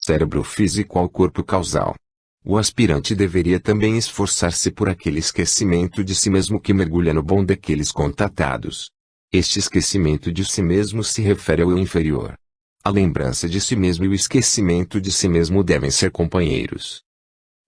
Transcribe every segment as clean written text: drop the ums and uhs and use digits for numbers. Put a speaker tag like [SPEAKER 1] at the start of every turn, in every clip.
[SPEAKER 1] Cérebro físico ao corpo causal. O aspirante deveria também esforçar-se por aquele esquecimento de si mesmo que mergulha no bom daqueles contatados. Este esquecimento de si mesmo se refere ao eu inferior. A lembrança de si mesmo e o esquecimento de si mesmo devem ser companheiros.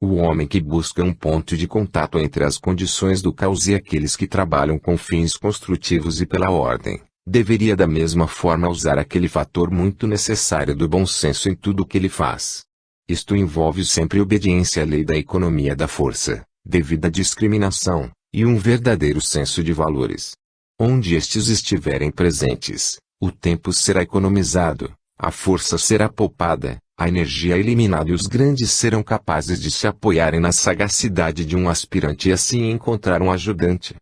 [SPEAKER 1] O homem que busca um ponto de contato entre as condições do caos e aqueles que trabalham com fins construtivos e pela ordem, deveria da mesma forma usar aquele fator muito necessário do bom senso em tudo o que ele faz. Isto envolve sempre obediência à lei da economia da força, devida discriminação, e um verdadeiro senso de valores. Onde estes estiverem presentes, o tempo será economizado, a força será poupada, a energia eliminada e os grandes serão capazes de se apoiarem na sagacidade de um aspirante e assim encontrar um ajudante.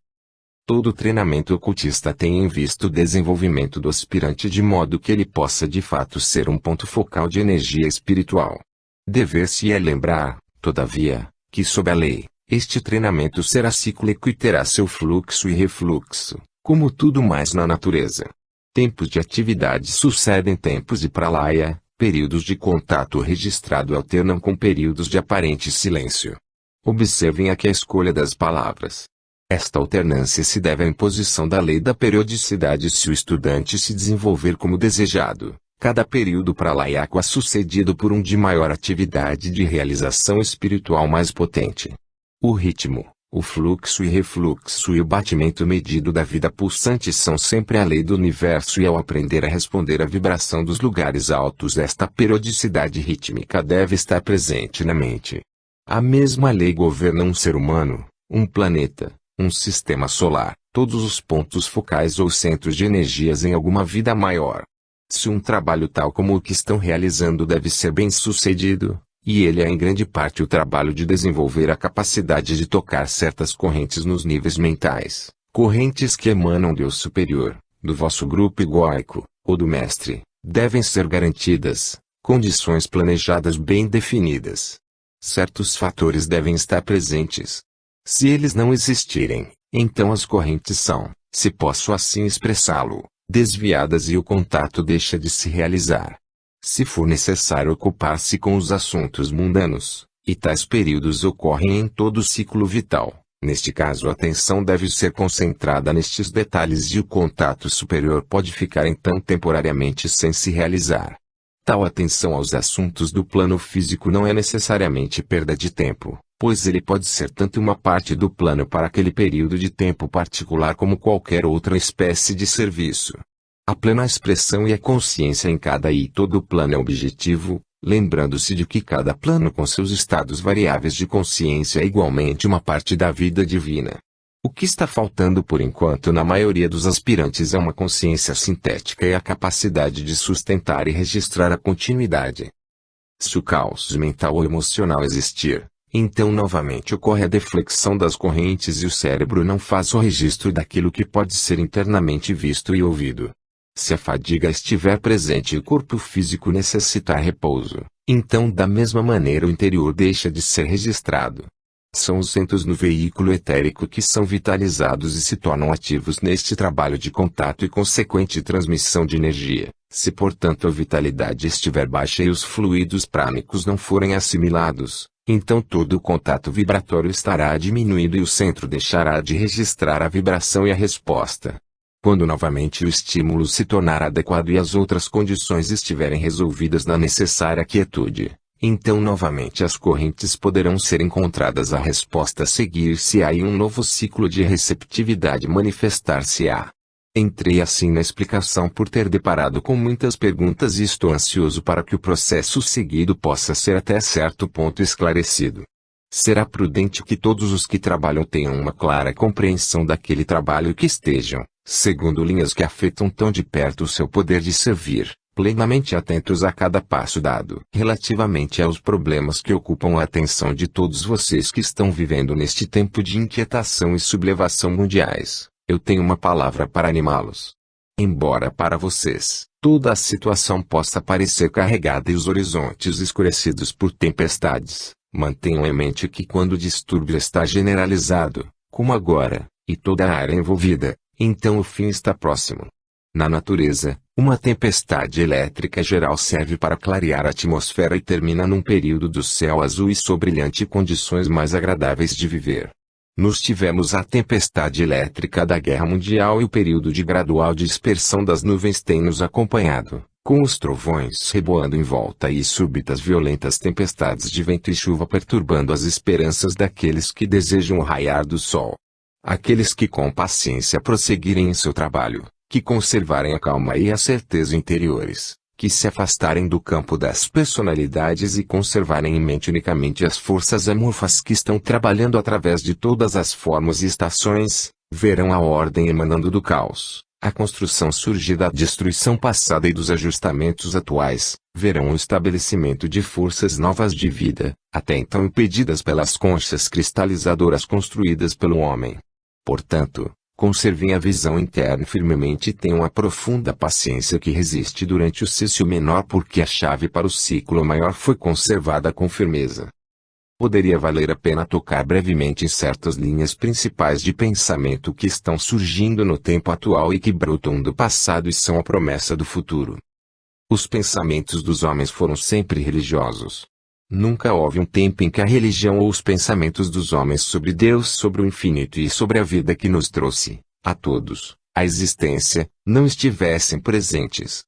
[SPEAKER 1] Todo treinamento ocultista tem em vista o desenvolvimento do aspirante de modo que ele possa de fato ser um ponto focal de energia espiritual. Dever-se-é lembrar, todavia, que sob a lei, este treinamento será cíclico e terá seu fluxo e refluxo, como tudo mais na natureza. Tempos de atividade sucedem tempos de pralaya, períodos de contato registrado alternam com períodos de aparente silêncio. Observem aqui a escolha das palavras. Esta alternância se deve à imposição da lei da periodicidade se o estudante se desenvolver como desejado. Cada período pralayaka é sucedido por um de maior atividade de realização espiritual mais potente. O ritmo, o fluxo e refluxo e o batimento medido da vida pulsante são sempre a lei do universo e ao aprender a responder à vibração dos lugares altos esta periodicidade rítmica deve estar presente na mente. A mesma lei governa um ser humano, um planeta, um sistema solar, todos os pontos focais ou centros de energias em alguma vida maior. Se um trabalho tal como o que estão realizando deve ser bem sucedido, e ele é em grande parte o trabalho de desenvolver a capacidade de tocar certas correntes nos níveis mentais, correntes que emanam do eu superior, do vosso grupo egóico, ou do mestre, devem ser garantidas, condições planejadas bem definidas. Certos fatores devem estar presentes. Se eles não existirem, então as correntes são, se posso assim expressá-lo, desviadas e o contato deixa de se realizar. Se for necessário ocupar-se com os assuntos mundanos, e tais períodos ocorrem em todo o ciclo vital, neste caso a atenção deve ser concentrada nestes detalhes e o contato superior pode ficar então temporariamente sem se realizar. Tal atenção aos assuntos do plano físico não é necessariamente perda de tempo, pois ele pode ser tanto uma parte do plano para aquele período de tempo particular como qualquer outra espécie de serviço. A plena expressão e a consciência em cada e todo plano é objetivo, lembrando-se de que cada plano com seus estados variáveis de consciência é igualmente uma parte da vida divina. O que está faltando por enquanto na maioria dos aspirantes é uma consciência sintética e a capacidade de sustentar e registrar a continuidade. Se o caos mental ou emocional existir, então novamente ocorre a deflexão das correntes e o cérebro não faz o registro daquilo que pode ser internamente visto e ouvido. Se a fadiga estiver presente e o corpo físico necessitar repouso, então da mesma maneira o interior deixa de ser registrado. São os centros no veículo etérico que são vitalizados e se tornam ativos neste trabalho de contato e consequente transmissão de energia. Se portanto a vitalidade estiver baixa e os fluidos prânicos não forem assimilados, então todo o contato vibratório estará diminuído e o centro deixará de registrar a vibração e a resposta. Quando novamente o estímulo se tornar adequado e as outras condições estiverem resolvidas na necessária quietude, então novamente as correntes poderão ser encontradas, a resposta seguir-se-á e um novo ciclo de receptividade manifestar-se-á. Entrei assim na explicação por ter deparado com muitas perguntas e estou ansioso para que o processo seguido possa ser até certo ponto esclarecido. Será prudente que todos os que trabalham tenham uma clara compreensão daquele trabalho e que estejam, segundo linhas que afetam tão de perto o seu poder de servir, plenamente atentos a cada passo dado. Relativamente aos problemas que ocupam a atenção de todos vocês que estão vivendo neste tempo de inquietação e sublevação mundiais, eu tenho uma palavra para animá-los. Embora para vocês, toda a situação possa parecer carregada e os horizontes escurecidos por tempestades, mantenham em mente que quando o distúrbio está generalizado, como agora, e toda a área envolvida, então o fim está próximo. Na natureza, Uma tempestade elétrica geral serve para clarear a atmosfera e termina num período do céu azul e sobrilhante, condições mais agradáveis de viver. Nós tivemos a tempestade elétrica da Guerra Mundial e o período de gradual dispersão das nuvens tem nos acompanhado, com os trovões reboando em volta e súbitas violentas tempestades de vento e chuva perturbando as esperanças daqueles que desejam o raiar do sol. Aqueles que com paciência prosseguirem em seu trabalho, que conservarem a calma e a certeza interiores, que se afastarem do campo das personalidades e conservarem em mente unicamente as forças amorfas que estão trabalhando através de todas as formas e estações, verão a ordem emanando do caos, a construção surgir da destruição passada e dos ajustamentos atuais, verão o estabelecimento de forças novas de vida, até então impedidas pelas conchas cristalizadoras construídas pelo homem. Portanto, conservem a visão interna firmemente e tenham a profunda paciência que resiste durante o cessio menor, porque a chave para o ciclo maior foi conservada com firmeza. Poderia valer a pena tocar brevemente em certas linhas principais de pensamento que estão surgindo no tempo atual e que brotam do passado e são a promessa do futuro. Os pensamentos dos homens foram sempre religiosos. Nunca houve um tempo em que a religião ou os pensamentos dos homens sobre Deus, sobre o infinito e sobre a vida que nos trouxe, a todos, a existência, não estivessem presentes.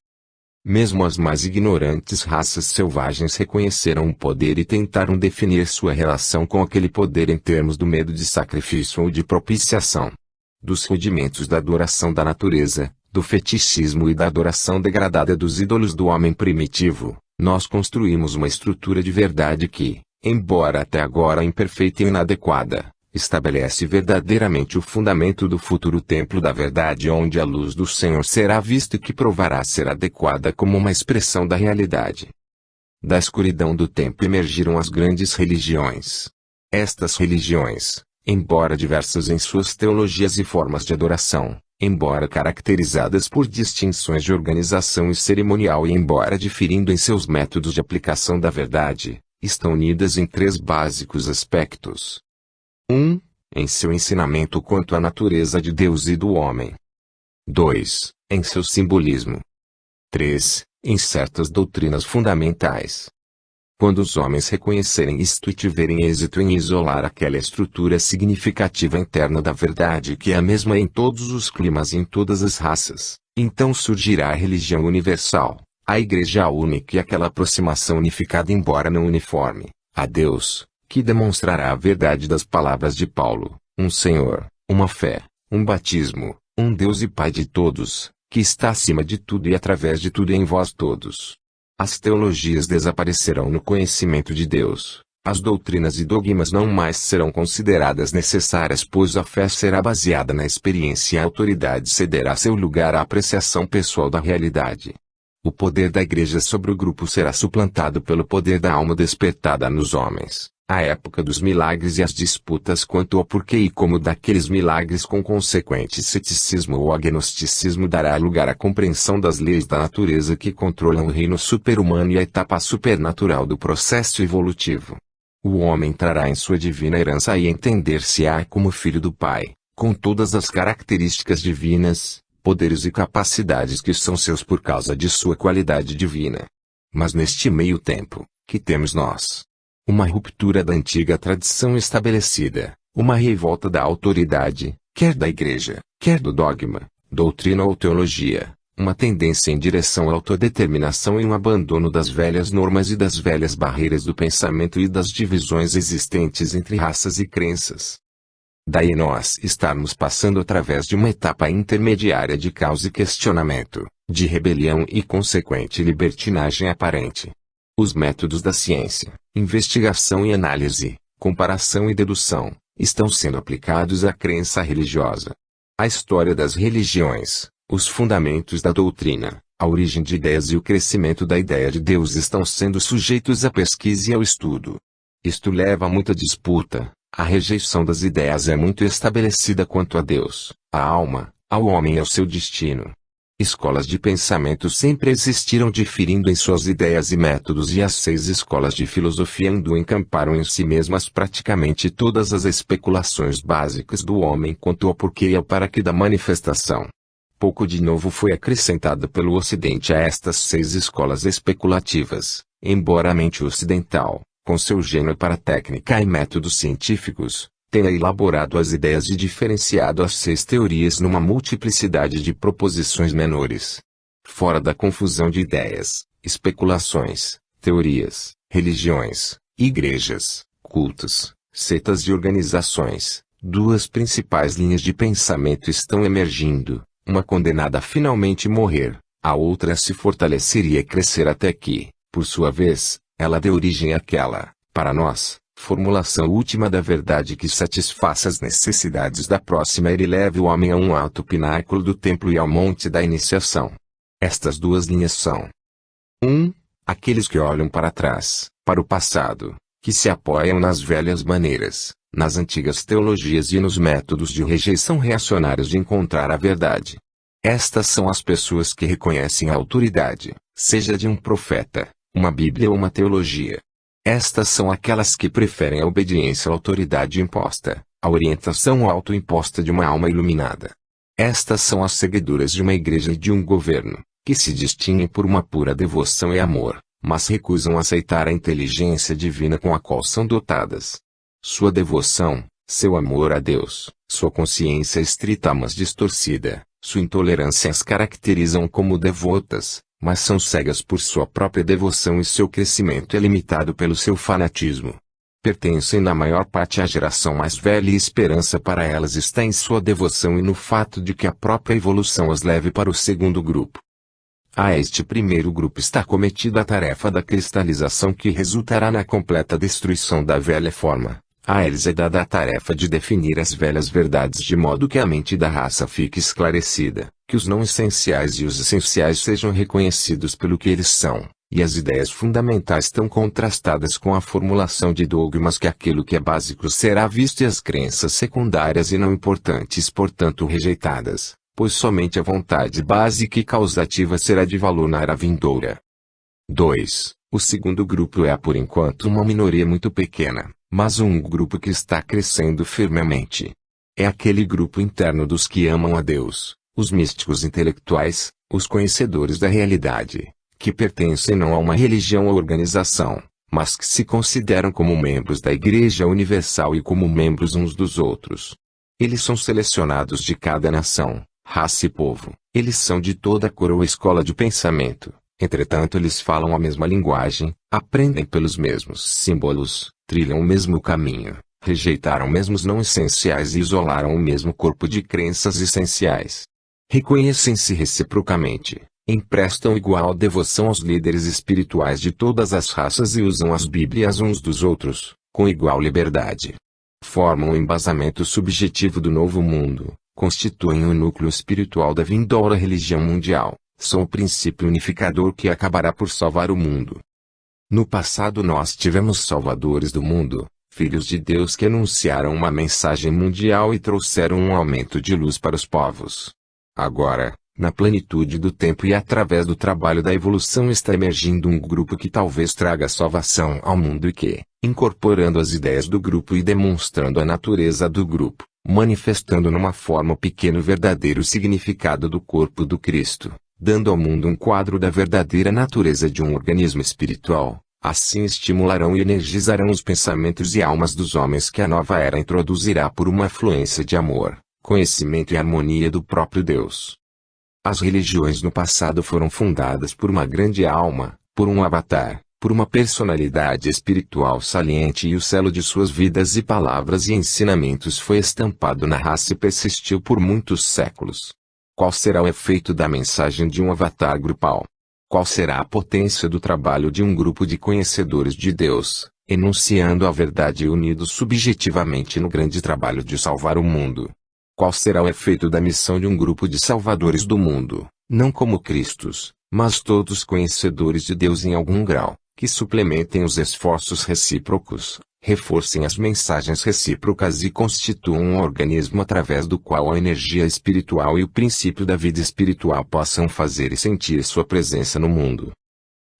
[SPEAKER 1] Mesmo as mais ignorantes raças selvagens reconheceram o poder e tentaram definir sua relação com aquele poder em termos do medo de sacrifício ou de propiciação. Dos rudimentos da adoração da natureza, do fetichismo e da adoração degradada dos ídolos do homem primitivo, nós construímos uma estrutura de verdade que, embora até agora imperfeita e inadequada, estabelece verdadeiramente o fundamento do futuro templo da verdade, onde a luz do Senhor será vista e que provará ser adequada como uma expressão da realidade. Da escuridão do tempo emergiram as grandes religiões. Estas religiões, embora diversas em suas teologias e formas de adoração, embora caracterizadas por distinções de organização e cerimonial e embora diferindo em seus métodos de aplicação da verdade, estão unidas em três básicos aspectos. 1. Em seu ensinamento quanto à natureza de Deus e do homem. 2. Em seu simbolismo. 3. Em certas doutrinas fundamentais. Quando os homens reconhecerem isto e tiverem êxito em isolar aquela estrutura significativa interna da verdade que é a mesma em todos os climas e em todas as raças, então surgirá a religião universal, a Igreja única e aquela aproximação unificada embora não uniforme, a Deus, que demonstrará a verdade das palavras de Paulo, um Senhor, uma fé, um batismo, um Deus e Pai de todos, que está acima de tudo e através de tudo e em vós todos. As teologias desaparecerão no conhecimento de Deus, as doutrinas e dogmas não mais serão consideradas necessárias, pois a fé será baseada na experiência e a autoridade cederá seu lugar à apreciação pessoal da realidade. O poder da Igreja sobre o grupo será suplantado pelo poder da alma despertada nos homens. A época dos milagres e as disputas quanto ao porquê e como daqueles milagres com consequente ceticismo ou agnosticismo dará lugar à compreensão das leis da natureza que controlam o reino super-humano e a etapa supernatural do processo evolutivo. O homem entrará em sua divina herança e entender-se-á como filho do Pai, com todas as características divinas, poderes e capacidades que são seus por causa de sua qualidade divina. Mas neste meio tempo, que temos nós? Uma ruptura da antiga tradição estabelecida, uma revolta da autoridade, quer da Igreja, quer do dogma, doutrina ou teologia, uma tendência em direção à autodeterminação e um abandono das velhas normas e das velhas barreiras do pensamento e das divisões existentes entre raças e crenças. Daí nós estarmos passando através de uma etapa intermediária de caos e questionamento, de rebelião e consequente libertinagem aparente. Os métodos da ciência, investigação e análise, comparação e dedução, estão sendo aplicados à crença religiosa. A história das religiões, os fundamentos da doutrina, a origem de ideias e o crescimento da ideia de Deus estão sendo sujeitos à pesquisa e ao estudo. Isto leva a muita disputa, a rejeição das ideias é muito estabelecida quanto a Deus, a alma, ao homem e ao seu destino. Escolas de pensamento sempre existiram diferindo em suas ideias e métodos e as 6 escolas de filosofia hindu encamparam em si mesmas praticamente todas as especulações básicas do homem quanto ao porquê e ao para que da manifestação. Pouco de novo foi acrescentado pelo Ocidente a estas 6 escolas especulativas, embora a mente ocidental, com seu gênio para técnica e métodos científicos, tenha elaborado as ideias e diferenciado as 6 teorias numa multiplicidade de proposições menores. Fora da confusão de ideias, especulações, teorias, religiões, igrejas, cultos, setas e organizações, 2 principais linhas de pensamento estão emergindo, uma condenada a finalmente morrer, a outra a se fortalecer e a crescer até que, por sua vez, ela dê origem àquela, para nós, formulação última da verdade que satisfaça as necessidades da próxima era e leve o homem a um alto pináculo do templo e ao monte da iniciação. Estas 2 linhas são: 1. Aqueles que olham para trás, para o passado, que se apoiam nas velhas maneiras, nas antigas teologias e nos métodos de rejeição reacionários de encontrar a verdade. Estas são as pessoas que reconhecem a autoridade, seja de um profeta, uma Bíblia ou uma teologia. Estas são aquelas que preferem a obediência à autoridade imposta, a orientação autoimposta de uma alma iluminada. Estas são as seguidoras de uma igreja e de um governo, que se distinguem por uma pura devoção e amor, mas recusam aceitar a inteligência divina com a qual são dotadas. Sua devoção, seu amor a Deus, sua consciência estrita mas distorcida, sua intolerância as caracterizam como devotas, mas são cegas por sua própria devoção e seu crescimento é limitado pelo seu fanatismo. Pertencem na maior parte à geração mais velha e esperança para elas está em sua devoção e no fato de que a própria evolução as leve para o segundo grupo. A este primeiro grupo está cometida a tarefa da cristalização que resultará na completa destruição da velha forma. A eles é dada a tarefa de definir as velhas verdades de modo que a mente da raça fique esclarecida, que os não essenciais e os essenciais sejam reconhecidos pelo que eles são, e as ideias fundamentais tão contrastadas com a formulação de dogmas que aquilo que é básico será visto e as crenças secundárias e não importantes portanto rejeitadas, pois somente a vontade básica e causativa será de valor na era vindoura. 2. O segundo grupo é por enquanto uma minoria muito pequena, mas um grupo que está crescendo firmemente. É aquele grupo interno dos que amam a Deus, os místicos intelectuais, os conhecedores da realidade, que pertencem não a uma religião ou organização, mas que se consideram como membros da Igreja Universal e como membros uns dos outros. Eles são selecionados de cada nação, raça e povo, eles são de toda cor ou escola de pensamento. Entretanto eles falam a mesma linguagem, aprendem pelos mesmos símbolos, trilham o mesmo caminho, rejeitaram mesmos não essenciais e isolaram o mesmo corpo de crenças essenciais. Reconhecem-se reciprocamente, emprestam igual devoção aos líderes espirituais de todas as raças e usam as Bíblias uns dos outros, com igual liberdade. Formam o embasamento subjetivo do novo mundo, constituem o núcleo espiritual da vindoura religião mundial. São o princípio unificador que acabará por salvar o mundo. No passado nós tivemos salvadores do mundo, filhos de Deus que anunciaram uma mensagem mundial e trouxeram um aumento de luz para os povos. Agora, na plenitude do tempo e através do trabalho da evolução está emergindo um grupo que talvez traga salvação ao mundo e que, incorporando as ideias do grupo e demonstrando a natureza do grupo, manifestando numa forma o pequeno verdadeiro significado do corpo do Cristo, dando ao mundo um quadro da verdadeira natureza de um organismo espiritual, assim estimularão e energizarão os pensamentos e almas dos homens que a nova era introduzirá por uma fluência de amor, conhecimento e harmonia do próprio Deus. As religiões no passado foram fundadas por uma grande alma, por um avatar, por uma personalidade espiritual saliente e o selo de suas vidas e palavras e ensinamentos foi estampado na raça e persistiu por muitos séculos. Qual será o efeito da mensagem de um avatar grupal? Qual será a potência do trabalho de um grupo de conhecedores de Deus, enunciando a verdade unidos subjetivamente no grande trabalho de salvar o mundo? Qual será o efeito da missão de um grupo de salvadores do mundo, não como Cristos, mas todos conhecedores de Deus em algum grau, que suplementem os esforços recíprocos, reforcem as mensagens recíprocas e constituam um organismo através do qual a energia espiritual e o princípio da vida espiritual possam fazer e sentir sua presença no mundo.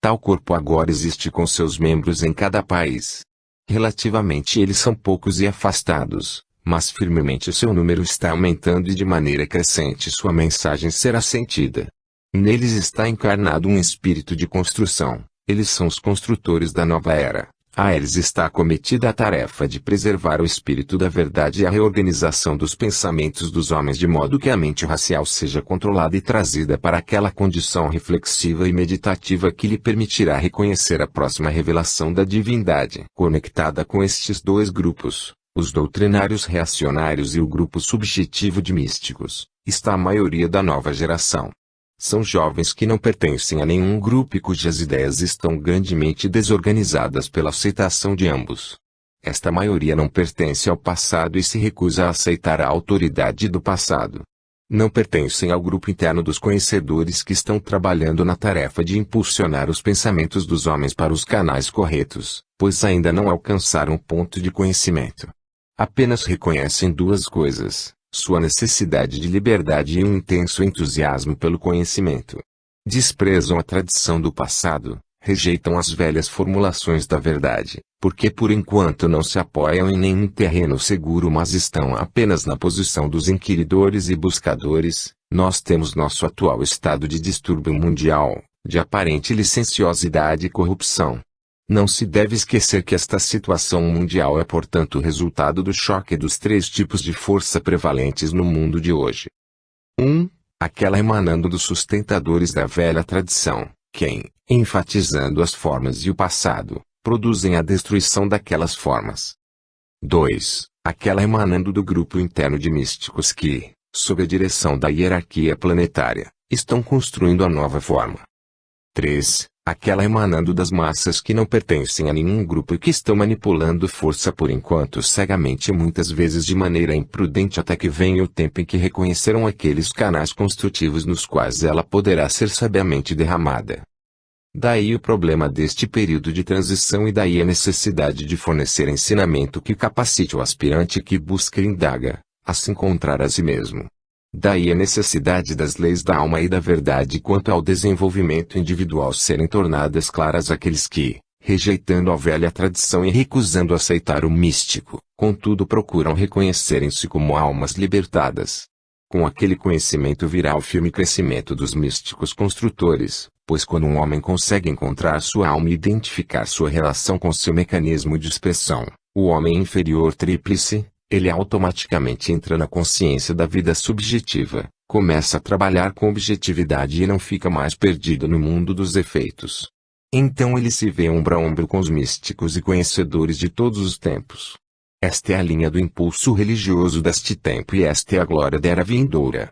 [SPEAKER 1] Tal corpo agora existe com seus membros em cada país. Relativamente eles são poucos e afastados, mas firmemente seu número está aumentando e de maneira crescente sua mensagem será sentida. Neles está encarnado um espírito de construção, eles são os construtores da nova era. A eles está cometida a tarefa de preservar o espírito da verdade e a reorganização dos pensamentos dos homens de modo que a mente racial seja controlada e trazida para aquela condição reflexiva e meditativa que lhe permitirá reconhecer a próxima revelação da divindade. Conectada com estes dois grupos, os doutrinários reacionários e o grupo subjetivo de místicos, está a maioria da nova geração. São jovens que não pertencem a nenhum grupo e cujas ideias estão grandemente desorganizadas pela aceitação de ambos. Esta maioria não pertence ao passado e se recusa a aceitar a autoridade do passado. Não pertencem ao grupo interno dos conhecedores que estão trabalhando na tarefa de impulsionar os pensamentos dos homens para os canais corretos, pois ainda não alcançaram o ponto de conhecimento. Apenas reconhecem duas coisas: sua necessidade de liberdade e um intenso entusiasmo pelo conhecimento. Desprezam a tradição do passado, rejeitam as velhas formulações da verdade, porque por enquanto não se apoiam em nenhum terreno seguro mas estão apenas na posição dos inquiridores e buscadores. Nós temos nosso atual estado de distúrbio mundial, de aparente licenciosidade e corrupção. Não se deve esquecer que esta situação mundial é portanto resultado do choque dos três tipos de força prevalentes no mundo de hoje. 1. Aquela emanando dos sustentadores da velha tradição, que, enfatizando as formas e o passado, produzem a destruição daquelas formas. 2. Aquela emanando do grupo interno de místicos que, sob a direção da hierarquia planetária, estão construindo a nova forma. 3. Aquela emanando das massas que não pertencem a nenhum grupo e que estão manipulando força por enquanto cegamente e muitas vezes de maneira imprudente até que venha o tempo em que reconhecerão aqueles canais construtivos nos quais ela poderá ser sabiamente derramada. Daí o problema deste período de transição e daí a necessidade de fornecer ensinamento que capacite o aspirante que busca e indaga, a se encontrar a si mesmo. Daí a necessidade das leis da alma e da verdade quanto ao desenvolvimento individual serem tornadas claras àqueles que, rejeitando a velha tradição e recusando aceitar o místico, contudo procuram reconhecerem-se como almas libertadas. Com aquele conhecimento virá o firme crescimento dos místicos construtores, pois quando um homem consegue encontrar sua alma e identificar sua relação com seu mecanismo de expressão, o homem inferior tríplice, ele automaticamente entra na consciência da vida subjetiva, começa a trabalhar com objetividade e não fica mais perdido no mundo dos efeitos. Então ele se vê ombro a ombro com os místicos e conhecedores de todos os tempos. Esta é a linha do impulso religioso deste tempo e esta é a glória da era vindoura.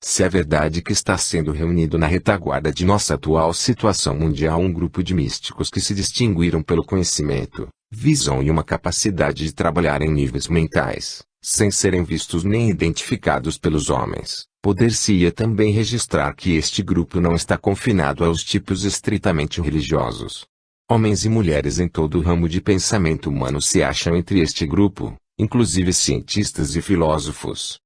[SPEAKER 1] Se é verdade que está sendo reunido na retaguarda de nossa atual situação mundial um grupo de místicos que se distinguiram pelo conhecimento, visão e uma capacidade de trabalhar em níveis mentais, sem serem vistos nem identificados pelos homens, poder-se-ia também registrar que este grupo não está confinado aos tipos estritamente religiosos. Homens e mulheres em todo o ramo de pensamento humano se acham entre este grupo, inclusive cientistas e filósofos.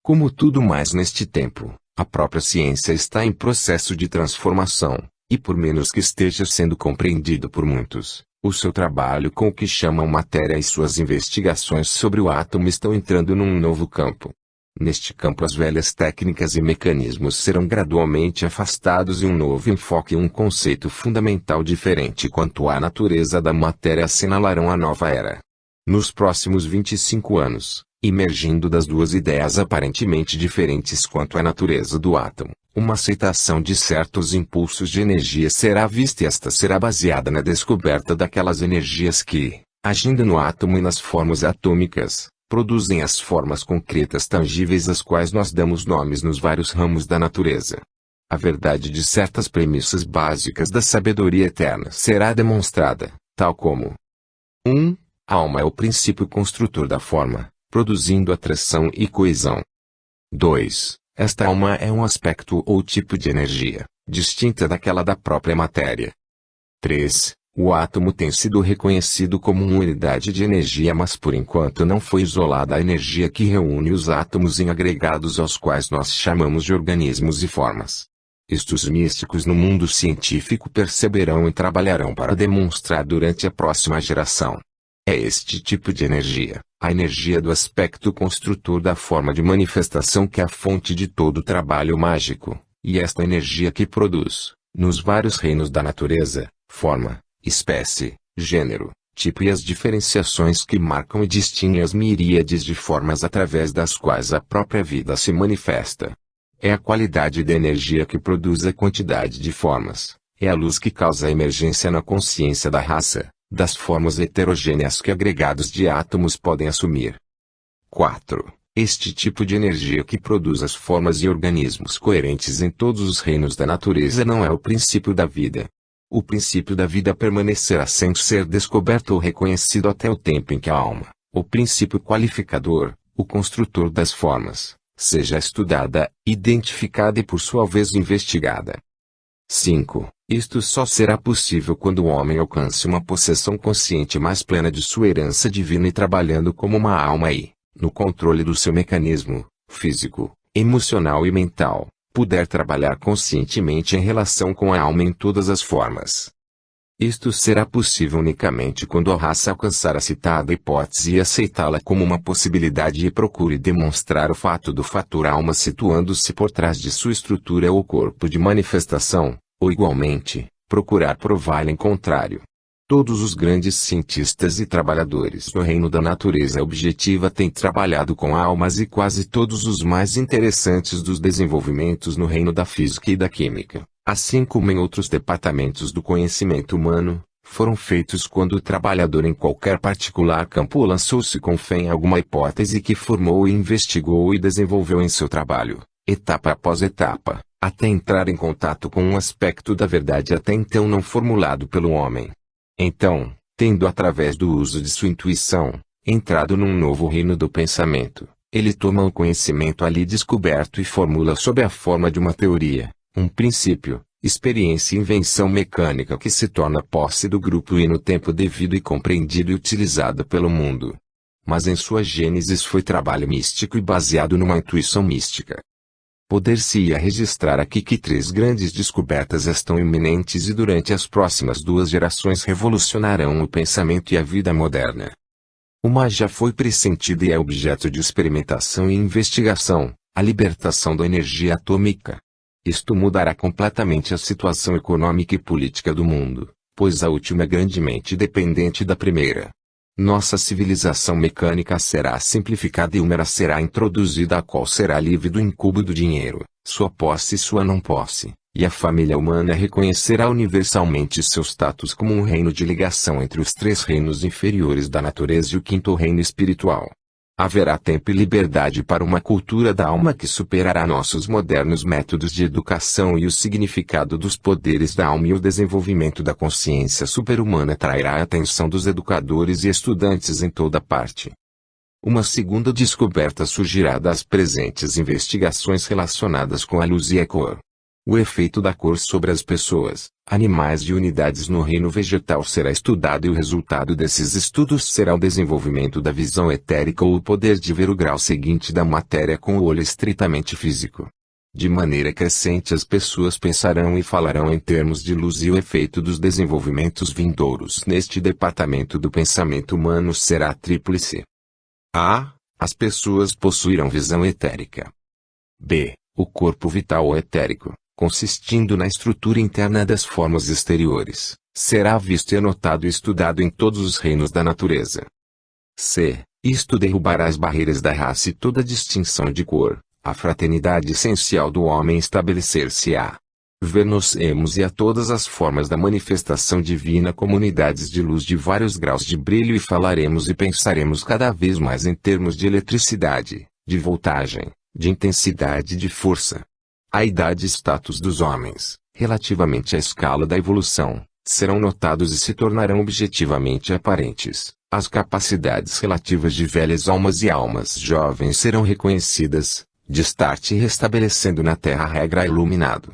[SPEAKER 1] Como tudo mais neste tempo, a própria ciência está em processo de transformação, e por menos que esteja sendo compreendido por muitos, o seu trabalho com o que chamam matéria e suas investigações sobre o átomo estão entrando num novo campo. Neste campo as velhas técnicas e mecanismos serão gradualmente afastados e um novo enfoque e um conceito fundamental diferente quanto à natureza da matéria assinalarão a nova era. Nos próximos 25 anos, emergindo das duas ideias aparentemente diferentes quanto à natureza do átomo, uma aceitação de certos impulsos de energia será vista e esta será baseada na descoberta daquelas energias que, agindo no átomo e nas formas atômicas, produzem as formas concretas tangíveis às quais nós damos nomes nos vários ramos da natureza. A verdade de certas premissas básicas da sabedoria eterna será demonstrada, tal como 1. A alma é o princípio construtor da forma, produzindo atração e coesão. 2. Esta alma é um aspecto ou tipo de energia, distinta daquela da própria matéria. 3. O átomo tem sido reconhecido como uma unidade de energia mas por enquanto não foi isolada a energia que reúne os átomos em agregados aos quais nós chamamos de organismos e formas. Estes místicos no mundo científico perceberão e trabalharão para demonstrar durante a próxima geração. É este tipo de energia, A energia do aspecto construtor da forma de manifestação que é a fonte de todo o trabalho mágico, e esta energia que produz, nos vários reinos da natureza, forma, espécie, gênero, tipo e as diferenciações que marcam e distinguem as miríades de formas através das quais a própria vida se manifesta. É a qualidade da energia que produz a quantidade de formas, é a luz que causa a emergência na consciência da raça, das formas heterogêneas que agregados de átomos podem assumir. 4. Este tipo de energia que produz as formas e organismos coerentes em todos os reinos da natureza não é o princípio da vida. O princípio da vida permanecerá sem ser descoberto ou reconhecido até o tempo em que a alma, o princípio qualificador, o construtor das formas, seja estudada, identificada e por sua vez investigada. 5. Isto só será possível quando o homem alcance uma possessão consciente mais plena de sua herança divina e trabalhando como uma alma e, no controle do seu mecanismo, físico, emocional e mental, puder trabalhar conscientemente em relação com a alma em todas as formas. Isto será possível unicamente quando a raça alcançar a citada hipótese e aceitá-la como uma possibilidade e procure demonstrar o fato do fator alma situando-se por trás de sua estrutura ou corpo de manifestação, ou igualmente, procurar prová-la em contrário. Todos os grandes cientistas e trabalhadores no reino da natureza objetiva têm trabalhado com almas e quase todos os mais interessantes dos desenvolvimentos no reino da física e da química, assim como em outros departamentos do conhecimento humano, foram feitos quando o trabalhador em qualquer particular campo lançou-se com fé em alguma hipótese que formou e investigou e desenvolveu em seu trabalho, etapa após etapa, até entrar em contato com um aspecto da verdade até então não formulado pelo homem. Então, tendo através do uso de sua intuição, entrado num novo reino do pensamento, ele toma o conhecimento ali descoberto e formula sob a forma de uma teoria, um princípio, experiência e invenção mecânica que se torna posse do grupo e no tempo devido e compreendido e utilizada pelo mundo. Mas em sua gênese foi trabalho místico e baseado numa intuição mística. Poder-se-ia registrar aqui que 3 grandes descobertas estão iminentes e durante as próximas 2 gerações revolucionarão o pensamento e a vida moderna. Uma já foi pressentida e é objeto de experimentação e investigação, a libertação da energia atômica. Isto mudará completamente a situação econômica e política do mundo, pois a última é grandemente dependente da primeira. Nossa civilização mecânica será simplificada e uma era será introduzida a qual será livre do incubo do dinheiro, sua posse e sua não posse, e a família humana reconhecerá universalmente seu status como um reino de ligação entre os 3 reinos inferiores da natureza e o 5º reino espiritual. Haverá tempo e liberdade para uma cultura da alma que superará nossos modernos métodos de educação e o significado dos poderes da alma e o desenvolvimento da consciência super-humana atrairá a atenção dos educadores e estudantes em toda parte. Uma segunda descoberta surgirá das presentes investigações relacionadas com a luz e a cor. O efeito da cor sobre as pessoas, animais e unidades no reino vegetal será estudado e o resultado desses estudos será o desenvolvimento da visão etérica ou o poder de ver o grau seguinte da matéria com o olho estritamente físico. De maneira crescente as pessoas pensarão e falarão em termos de luz e o efeito dos desenvolvimentos vindouros neste departamento do pensamento humano será tríplice. A. As pessoas possuirão visão etérica. B. O corpo vital ou etérico, consistindo na estrutura interna das formas exteriores, será visto e anotado e estudado em todos os reinos da natureza. C. Isto derrubará as barreiras da raça e toda distinção de cor, a fraternidade essencial do homem estabelecer-se-á. Ver-nos-emos e a todas as formas da manifestação divina como unidades de luz de vários graus de brilho e falaremos e pensaremos cada vez mais em termos de eletricidade, de voltagem, de intensidade e de força. A idade e status dos homens, relativamente à escala da evolução, serão notados e se tornarão objetivamente aparentes. As capacidades relativas de velhas almas e almas jovens serão reconhecidas, destarte restabelecendo na Terra a regra iluminado.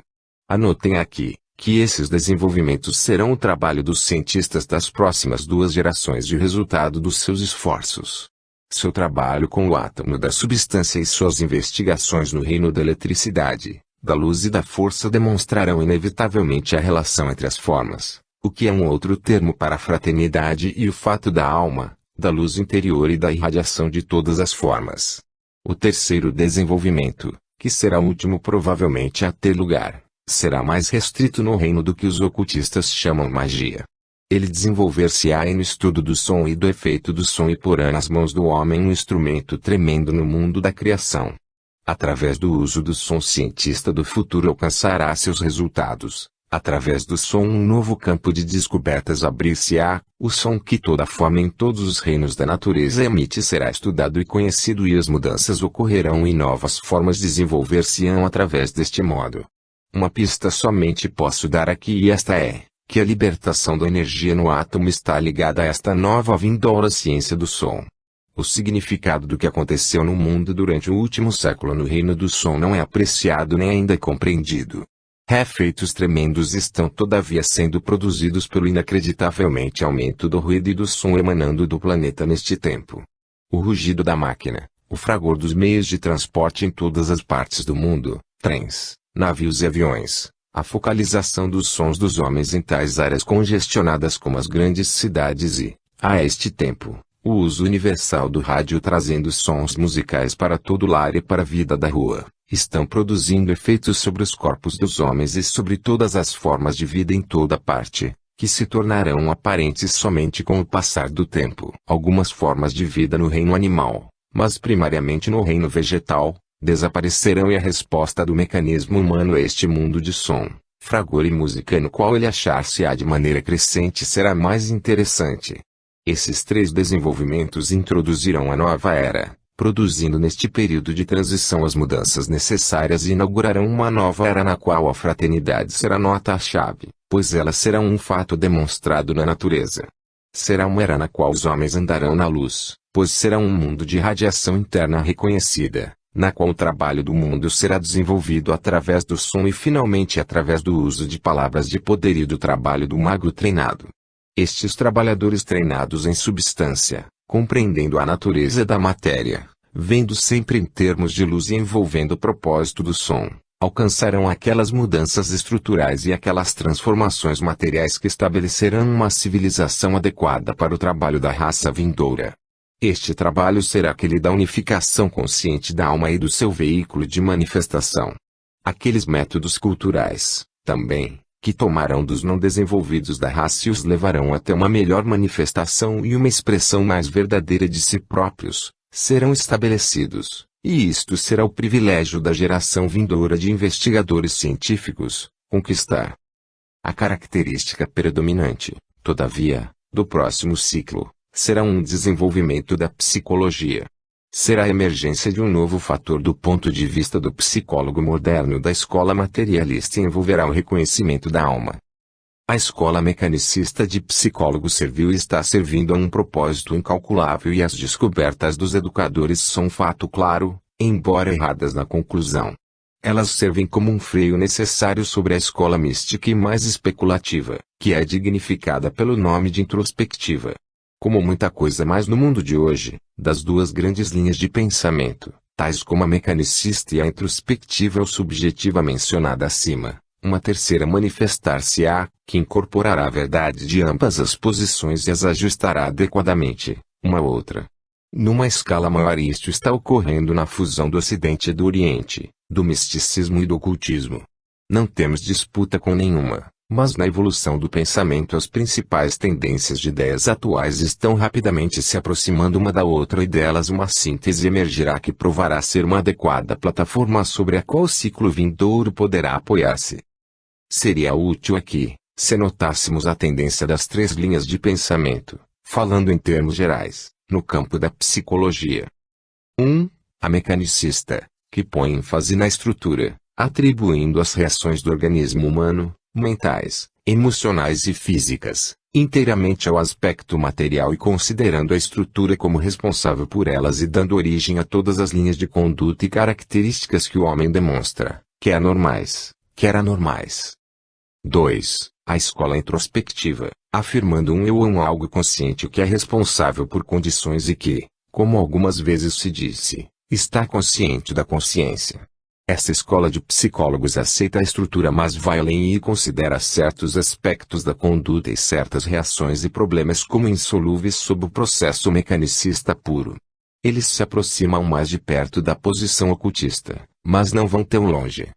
[SPEAKER 1] Anotem aqui, que esses desenvolvimentos serão o trabalho dos cientistas das próximas 2 gerações e o resultado dos seus esforços. Seu trabalho com o átomo da substância e suas investigações no reino da eletricidade, da luz e da força demonstrarão inevitavelmente a relação entre as formas, o que é um outro termo para a fraternidade e o fato da alma, da luz interior e da irradiação de todas as formas. O terceiro desenvolvimento, que será o último provavelmente a ter lugar, será mais restrito no reino do que os ocultistas chamam magia. Ele desenvolver-se-á no estudo do som e do efeito do som e porá nas mãos do homem um instrumento tremendo no mundo da criação. Através do uso do som, o cientista do futuro alcançará seus resultados. Através do som, um novo campo de descobertas abrir-se-á. O som que toda forma em todos os reinos da natureza emite será estudado e conhecido, e as mudanças ocorrerão e novas formas desenvolver-se-ão através deste modo. Uma pista somente posso dar aqui, e esta é que a libertação da energia no átomo está ligada a esta nova vindoura ciência do som. O significado do que aconteceu no mundo durante o último século no reino do som não é apreciado nem ainda compreendido. Efeitos tremendos estão todavia sendo produzidos pelo inacreditavelmente aumento do ruído e do som emanando do planeta neste tempo. O rugido da máquina, o fragor dos meios de transporte em todas as partes do mundo, trens, navios e aviões, a focalização dos sons dos homens em tais áreas congestionadas como as grandes cidades e, a este tempo, o uso universal do rádio trazendo sons musicais para todo o lar e para a vida da rua, estão produzindo efeitos sobre os corpos dos homens e sobre todas as formas de vida em toda parte, que se tornarão aparentes somente com o passar do tempo. Algumas formas de vida no reino animal, mas primariamente no reino vegetal, desaparecerão, e a resposta do mecanismo humano a este mundo de som, fragor e música no qual ele achar-se-á de maneira crescente será mais interessante. Esses três desenvolvimentos introduzirão a nova era, produzindo neste período de transição as mudanças necessárias e inaugurarão uma nova era na qual a fraternidade será nota-chave, pois ela será um fato demonstrado na natureza. Será uma era na qual os homens andarão na luz, pois será um mundo de radiação interna reconhecida, na qual o trabalho do mundo será desenvolvido através do som e finalmente através do uso de palavras de poder e do trabalho do mago treinado. Estes trabalhadores treinados em substância, compreendendo a natureza da matéria, vendo sempre em termos de luz e envolvendo o propósito do som, alcançarão aquelas mudanças estruturais e aquelas transformações materiais que estabelecerão uma civilização adequada para o trabalho da raça vindoura. Este trabalho será aquele da unificação consciente da alma e do seu veículo de manifestação. Aqueles métodos culturais, também, que tomarão dos não desenvolvidos da raça e os levarão até uma melhor manifestação e uma expressão mais verdadeira de si próprios, serão estabelecidos, e isto será o privilégio da geração vindoura de investigadores científicos, conquistar. A característica predominante, todavia, do próximo ciclo, será um desenvolvimento da psicologia. Será a emergência de um novo fator do ponto de vista do psicólogo moderno da escola materialista e envolverá o reconhecimento da alma. A escola mecanicista de psicólogos serviu e está servindo a um propósito incalculável, e as descobertas dos educadores são um fato claro, embora erradas na conclusão. Elas servem como um freio necessário sobre a escola mística e mais especulativa, que é dignificada pelo nome de introspectiva. Como muita coisa mais no mundo de hoje, das duas grandes linhas de pensamento, tais como a mecanicista e a introspectiva ou subjetiva mencionada acima, uma terceira manifestar-se-á, que incorporará a verdade de ambas as posições e as ajustará adequadamente, uma outra. Numa escala maior, isto está ocorrendo na fusão do Ocidente e do Oriente, do misticismo e do ocultismo. Não temos disputa com nenhuma. Mas na evolução do pensamento as principais tendências de ideias atuais estão rapidamente se aproximando uma da outra, e delas uma síntese emergirá que provará ser uma adequada plataforma sobre a qual o ciclo vindouro poderá apoiar-se. Seria útil aqui, se notássemos a tendência das três linhas de pensamento, falando em termos gerais, no campo da psicologia. 1. A mecanicista, que põe ênfase na estrutura, atribuindo as reações do organismo humano, mentais, emocionais e físicas, inteiramente ao aspecto material e considerando a estrutura como responsável por elas e dando origem a todas as linhas de conduta e características que o homem demonstra, quer normais, quer anormais. 2. A escola introspectiva, afirmando um eu ou um algo consciente que é responsável por condições e que, como algumas vezes se disse, está consciente da consciência. Essa escola de psicólogos aceita a estrutura mais vai além e considera certos aspectos da conduta e certas reações e problemas como insolúveis sob o processo mecanicista puro. Eles se aproximam mais de perto da posição ocultista, mas não vão tão longe.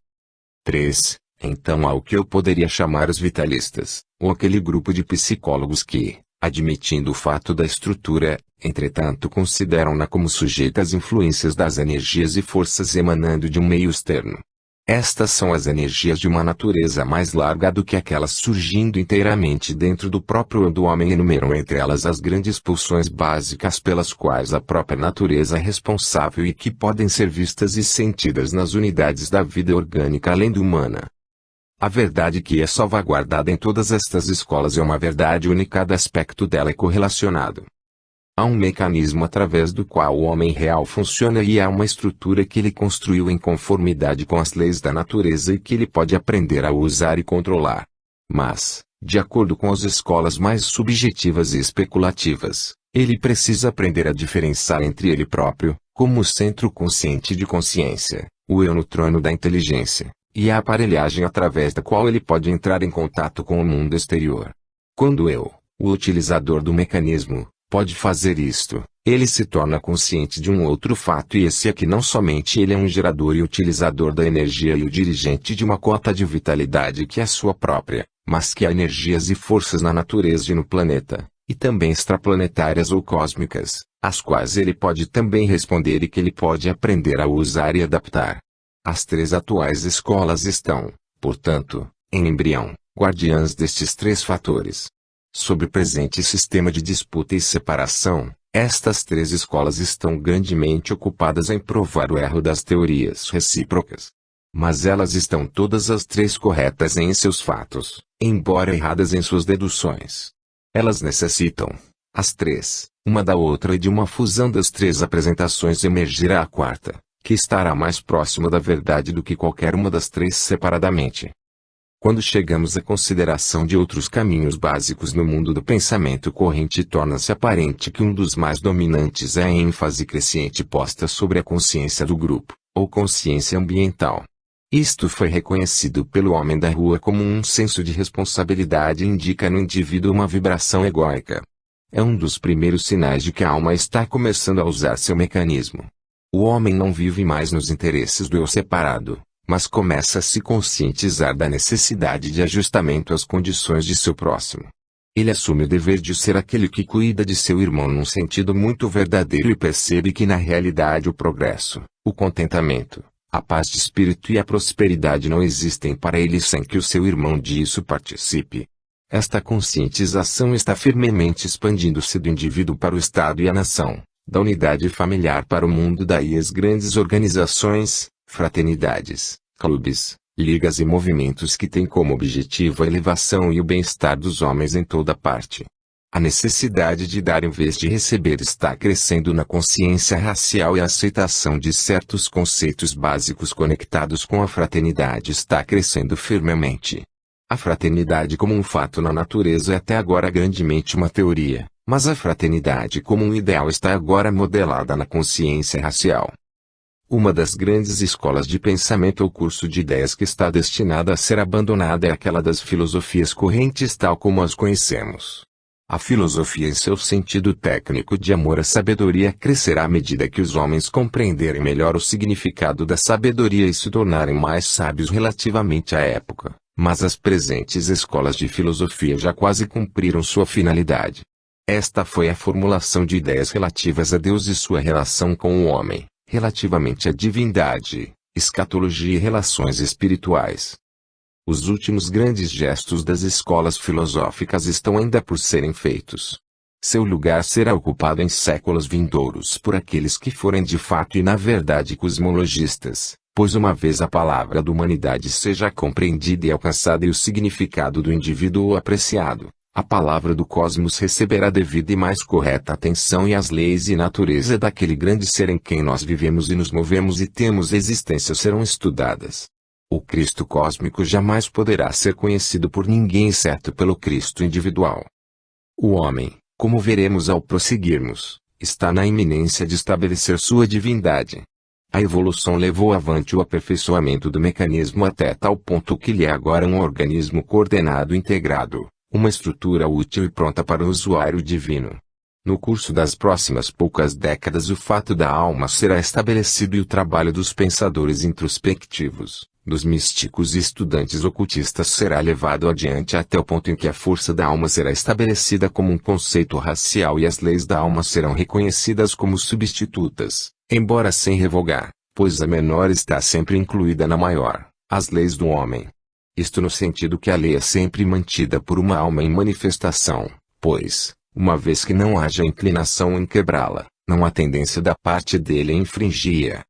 [SPEAKER 1] 3. Então há o que eu poderia chamar os vitalistas, ou aquele grupo de psicólogos que, admitindo o fato da estrutura, entretanto consideram-na como sujeita às influências das energias e forças emanando de um meio externo. Estas são as energias de uma natureza mais larga do que aquelas surgindo inteiramente dentro do próprio eu do homem e enumeram entre elas as grandes pulsões básicas pelas quais a própria natureza é responsável e que podem ser vistas e sentidas nas unidades da vida orgânica além do humana. A verdade que é salvaguardada em todas estas escolas é uma verdade única, cada aspecto dela é correlacionado. Há um mecanismo através do qual o homem real funciona e há uma estrutura que ele construiu em conformidade com as leis da natureza e que ele pode aprender a usar e controlar. Mas, de acordo com as escolas mais subjetivas e especulativas, ele precisa aprender a diferenciar entre ele próprio, como o centro consciente de consciência, o eu no trono da inteligência, e a aparelhagem através da qual ele pode entrar em contato com o mundo exterior. Quando eu, o utilizador do mecanismo, pode fazer isto, ele se torna consciente de um outro fato e esse é que não somente ele é um gerador e utilizador da energia e o dirigente de uma cota de vitalidade que é sua própria, mas que há energias e forças na natureza e no planeta, e também extraplanetárias ou cósmicas, às quais ele pode também responder e que ele pode aprender a usar e adaptar. As três atuais escolas estão, portanto, em embrião, guardiãs destes três fatores. Sobre o presente sistema de disputa e separação, estas três escolas estão grandemente ocupadas em provar o erro das teorias recíprocas. Mas elas estão todas as três corretas em seus fatos, embora erradas em suas deduções. Elas necessitam, as três, uma da outra e de uma fusão das três apresentações emergirá a quarta, que estará mais próxima da verdade do que qualquer uma das três separadamente. Quando chegamos à consideração de outros caminhos básicos no mundo do pensamento corrente, torna-se aparente que um dos mais dominantes é a ênfase crescente posta sobre a consciência do grupo, ou consciência ambiental. Isto foi reconhecido pelo homem da rua como um senso de responsabilidade e indica no indivíduo uma vibração egóica. É um dos primeiros sinais de que a alma está começando a usar seu mecanismo. O homem não vive mais nos interesses do eu separado, mas começa a se conscientizar da necessidade de ajustamento às condições de seu próximo. Ele assume o dever de ser aquele que cuida de seu irmão num sentido muito verdadeiro e percebe que na realidade o progresso, o contentamento, a paz de espírito e a prosperidade não existem para ele sem que o seu irmão disso participe. Esta conscientização está firmemente expandindo-se do indivíduo para o Estado e a nação, da unidade familiar para o mundo, daí as grandes organizações, fraternidades, clubes, ligas e movimentos que têm como objetivo a elevação e o bem-estar dos homens em toda parte. A necessidade de dar em vez de receber está crescendo na consciência racial e a aceitação de certos conceitos básicos conectados com a fraternidade está crescendo firmemente. A fraternidade como um fato na natureza é até agora grandemente uma teoria, mas a fraternidade como um ideal está agora modelada na consciência racial. Uma das grandes escolas de pensamento ou curso de ideias que está destinada a ser abandonada é aquela das filosofias correntes tal como as conhecemos. A filosofia em seu sentido técnico de amor à sabedoria crescerá à medida que os homens compreenderem melhor o significado da sabedoria e se tornarem mais sábios relativamente à época, mas as presentes escolas de filosofia já quase cumpriram sua finalidade. Esta foi a formulação de ideias relativas a Deus e sua relação com o homem, relativamente à divindade, escatologia e relações espirituais. Os últimos grandes gestos das escolas filosóficas estão ainda por serem feitos. Seu lugar será ocupado em séculos vindouros por aqueles que forem de fato e na verdade cosmologistas, pois uma vez a palavra da humanidade seja compreendida e alcançada e o significado do indivíduo apreciado, a palavra do cosmos receberá devida e mais correta atenção e as leis e natureza daquele grande ser em quem nós vivemos e nos movemos e temos existência serão estudadas. O Cristo cósmico jamais poderá ser conhecido por ninguém exceto pelo Cristo individual. O homem, como veremos ao prosseguirmos, está na iminência de estabelecer sua divindade. A evolução levou avante o aperfeiçoamento do mecanismo até tal ponto que ele é agora um organismo coordenado e integrado, uma estrutura útil e pronta para o usuário divino. No curso das próximas poucas décadas o fato da alma será estabelecido e o trabalho dos pensadores introspectivos, dos místicos e estudantes ocultistas será levado adiante até o ponto em que a força da alma será estabelecida como um conceito racial e as leis da alma serão reconhecidas como substitutas, embora sem revogar, pois a menor está sempre incluída na maior, as leis do homem. Isto no sentido que a lei é sempre mantida por uma alma em manifestação, pois, uma vez que não haja inclinação em quebrá-la, não há tendência da parte dele em infringi-a.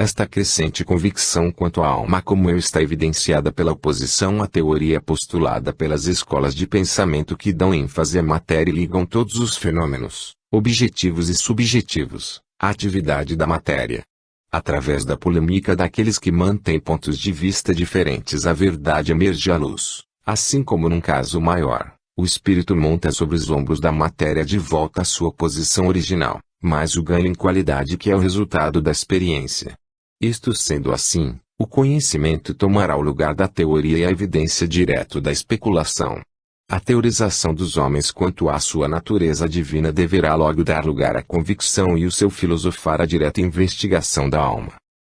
[SPEAKER 1] Esta crescente convicção quanto à alma como eu está evidenciada pela oposição à teoria postulada pelas escolas de pensamento que dão ênfase à matéria e ligam todos os fenômenos, objetivos e subjetivos, à atividade da matéria. Através da polêmica daqueles que mantêm pontos de vista diferentes a verdade emerge à luz, assim como num caso maior, o espírito monta sobre os ombros da matéria de volta à sua posição original, mas o ganho em qualidade que é o resultado da experiência. Isto sendo assim, o conhecimento tomará o lugar da teoria e a evidência direto da especulação. A teorização dos homens quanto à sua natureza divina deverá logo dar lugar à convicção e o seu filosofar à direta investigação da alma.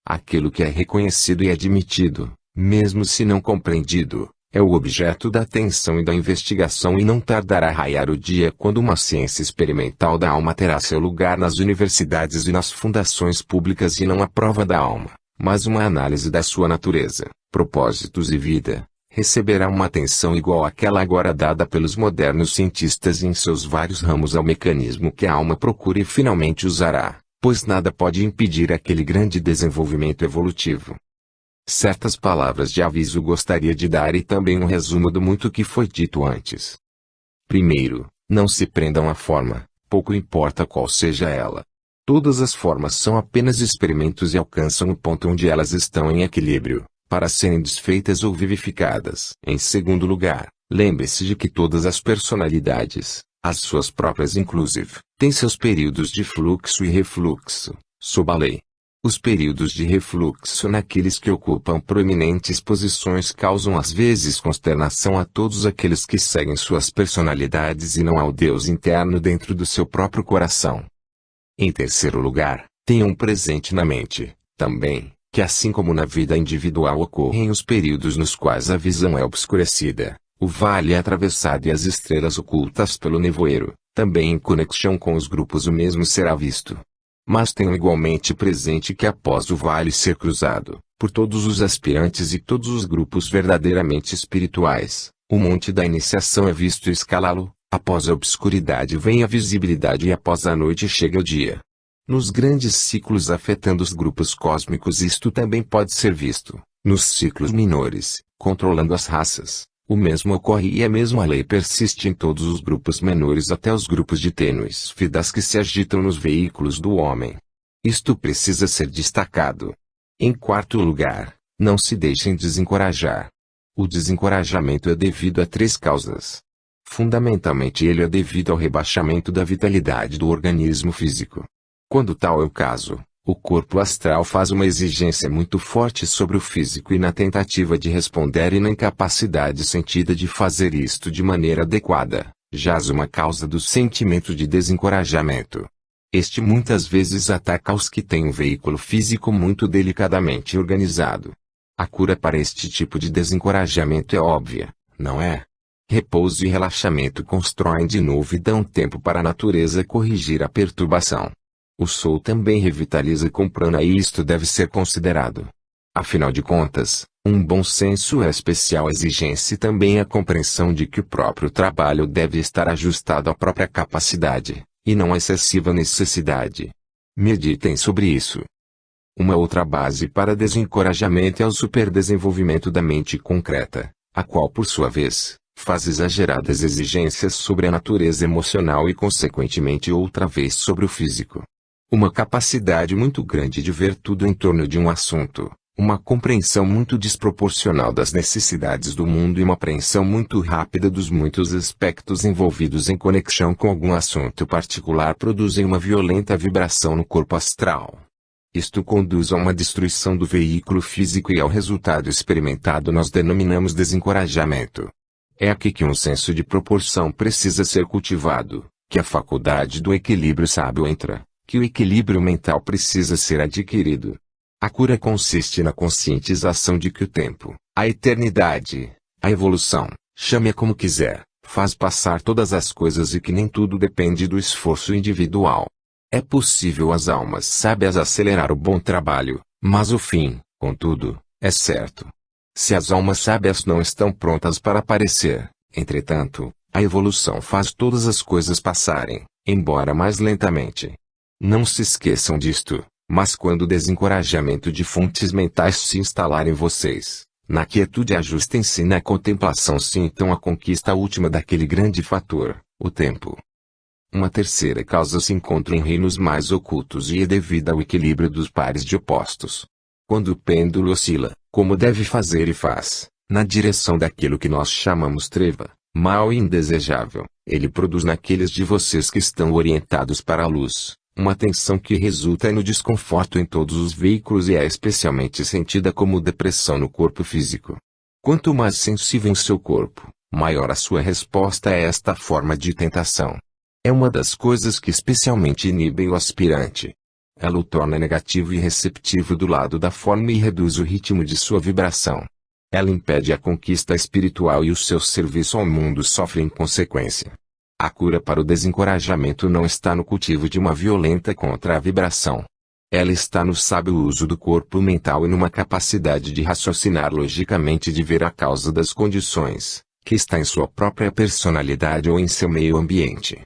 [SPEAKER 1] Aquilo que é reconhecido e admitido, mesmo se não compreendido, é o objeto da atenção e da investigação e não tardará a raiar o dia quando uma ciência experimental da alma terá seu lugar nas universidades e nas fundações públicas e não a prova da alma, mas uma análise da sua natureza, propósitos e vida, receberá uma atenção igual àquela agora dada pelos modernos cientistas em seus vários ramos ao mecanismo que a alma procura e finalmente usará, pois nada pode impedir aquele grande desenvolvimento evolutivo. Certas palavras de aviso gostaria de dar e também um resumo do muito que foi dito antes. Primeiro, não se prendam à forma, pouco importa qual seja ela. Todas as formas são apenas experimentos e alcançam o ponto onde elas estão em equilíbrio, para serem desfeitas ou vivificadas. Em segundo lugar, lembre-se de que todas as personalidades, as suas próprias inclusive, têm seus períodos de fluxo e refluxo, sob a lei. Os períodos de refluxo naqueles que ocupam proeminentes posições causam às vezes consternação a todos aqueles que seguem suas personalidades e não ao Deus interno dentro do seu próprio coração. Em terceiro lugar, tenham presente na mente, também, que assim como na vida individual ocorrem os períodos nos quais a visão é obscurecida, o vale é atravessado e as estrelas ocultas pelo nevoeiro, também em conexão com os grupos o mesmo será visto. Mas tenham igualmente presente que após o vale ser cruzado, por todos os aspirantes e todos os grupos verdadeiramente espirituais, o monte da iniciação é visto escalá-lo, após a obscuridade vem a visibilidade e após a noite chega o dia. Nos grandes ciclos afetando os grupos cósmicos isto também pode ser visto, nos ciclos menores, controlando as raças, o mesmo ocorre e a mesma lei persiste em todos os grupos menores até os grupos de tênues fidas que se agitam nos veículos do homem. Isto precisa ser destacado. Em quarto lugar, não se deixem desencorajar. O desencorajamento é devido a três causas. Fundamentalmente ele é devido ao rebaixamento da vitalidade do organismo físico. Quando tal é o caso, o corpo astral faz uma exigência muito forte sobre o físico e na tentativa de responder e na incapacidade sentida de fazer isto de maneira adequada, jaz uma causa do sentimento de desencorajamento. Este muitas vezes ataca os que têm um veículo físico muito delicadamente organizado. A cura para este tipo de desencorajamento é óbvia, não é? Repouso e relaxamento constroem de novo e dão tempo para a natureza corrigir a perturbação. O sol também revitaliza com prana e isto deve ser considerado. Afinal de contas, um bom senso é especial exigência e também a compreensão de que o próprio trabalho deve estar ajustado à própria capacidade, e não à excessiva necessidade. Meditem sobre isso. Uma outra base para desencorajamento é o superdesenvolvimento da mente concreta, a qual por sua vez, faz exageradas exigências sobre a natureza emocional e consequentemente outra vez sobre o físico. Uma capacidade muito grande de ver tudo em torno de um assunto, uma compreensão muito desproporcional das necessidades do mundo e uma apreensão muito rápida dos muitos aspectos envolvidos em conexão com algum assunto particular produzem uma violenta vibração no corpo astral. Isto conduz a uma destruição do veículo físico e ao resultado experimentado nós denominamos desencorajamento. É aqui que um senso de proporção precisa ser cultivado, que a faculdade do equilíbrio sábio entra, que o equilíbrio mental precisa ser adquirido. A cura consiste na conscientização de que o tempo, a eternidade, a evolução, chame-a como quiser, faz passar todas as coisas e que nem tudo depende do esforço individual. É possível às almas sábias acelerar o bom trabalho, mas o fim, contudo, é certo. Se as almas sábias não estão prontas para aparecer, entretanto, a evolução faz todas as coisas passarem, embora mais lentamente. Não se esqueçam disto, mas quando o desencorajamento de fontes mentais se instalar em vocês, na quietude ajustem-se na contemplação sintam a conquista última daquele grande fator, o tempo. Uma terceira causa se encontra em reinos mais ocultos e é devida ao equilíbrio dos pares de opostos. Quando o pêndulo oscila, como deve fazer e faz, na direção daquilo que nós chamamos treva, mal e indesejável, ele produz naqueles de vocês que estão orientados para a luz, uma tensão que resulta no desconforto em todos os veículos e é especialmente sentida como depressão no corpo físico. Quanto mais sensível o seu corpo, maior a sua resposta a esta forma de tentação. É uma das coisas que especialmente inibem o aspirante. Ela o torna negativo e receptivo do lado da forma e reduz o ritmo de sua vibração. Ela impede a conquista espiritual e o seu serviço ao mundo sofre em consequência. A cura para o desencorajamento não está no cultivo de uma violenta contra-vibração. Ela está no sábio uso do corpo mental e numa capacidade de raciocinar logicamente e de ver a causa das condições, que está em sua própria personalidade ou em seu meio ambiente.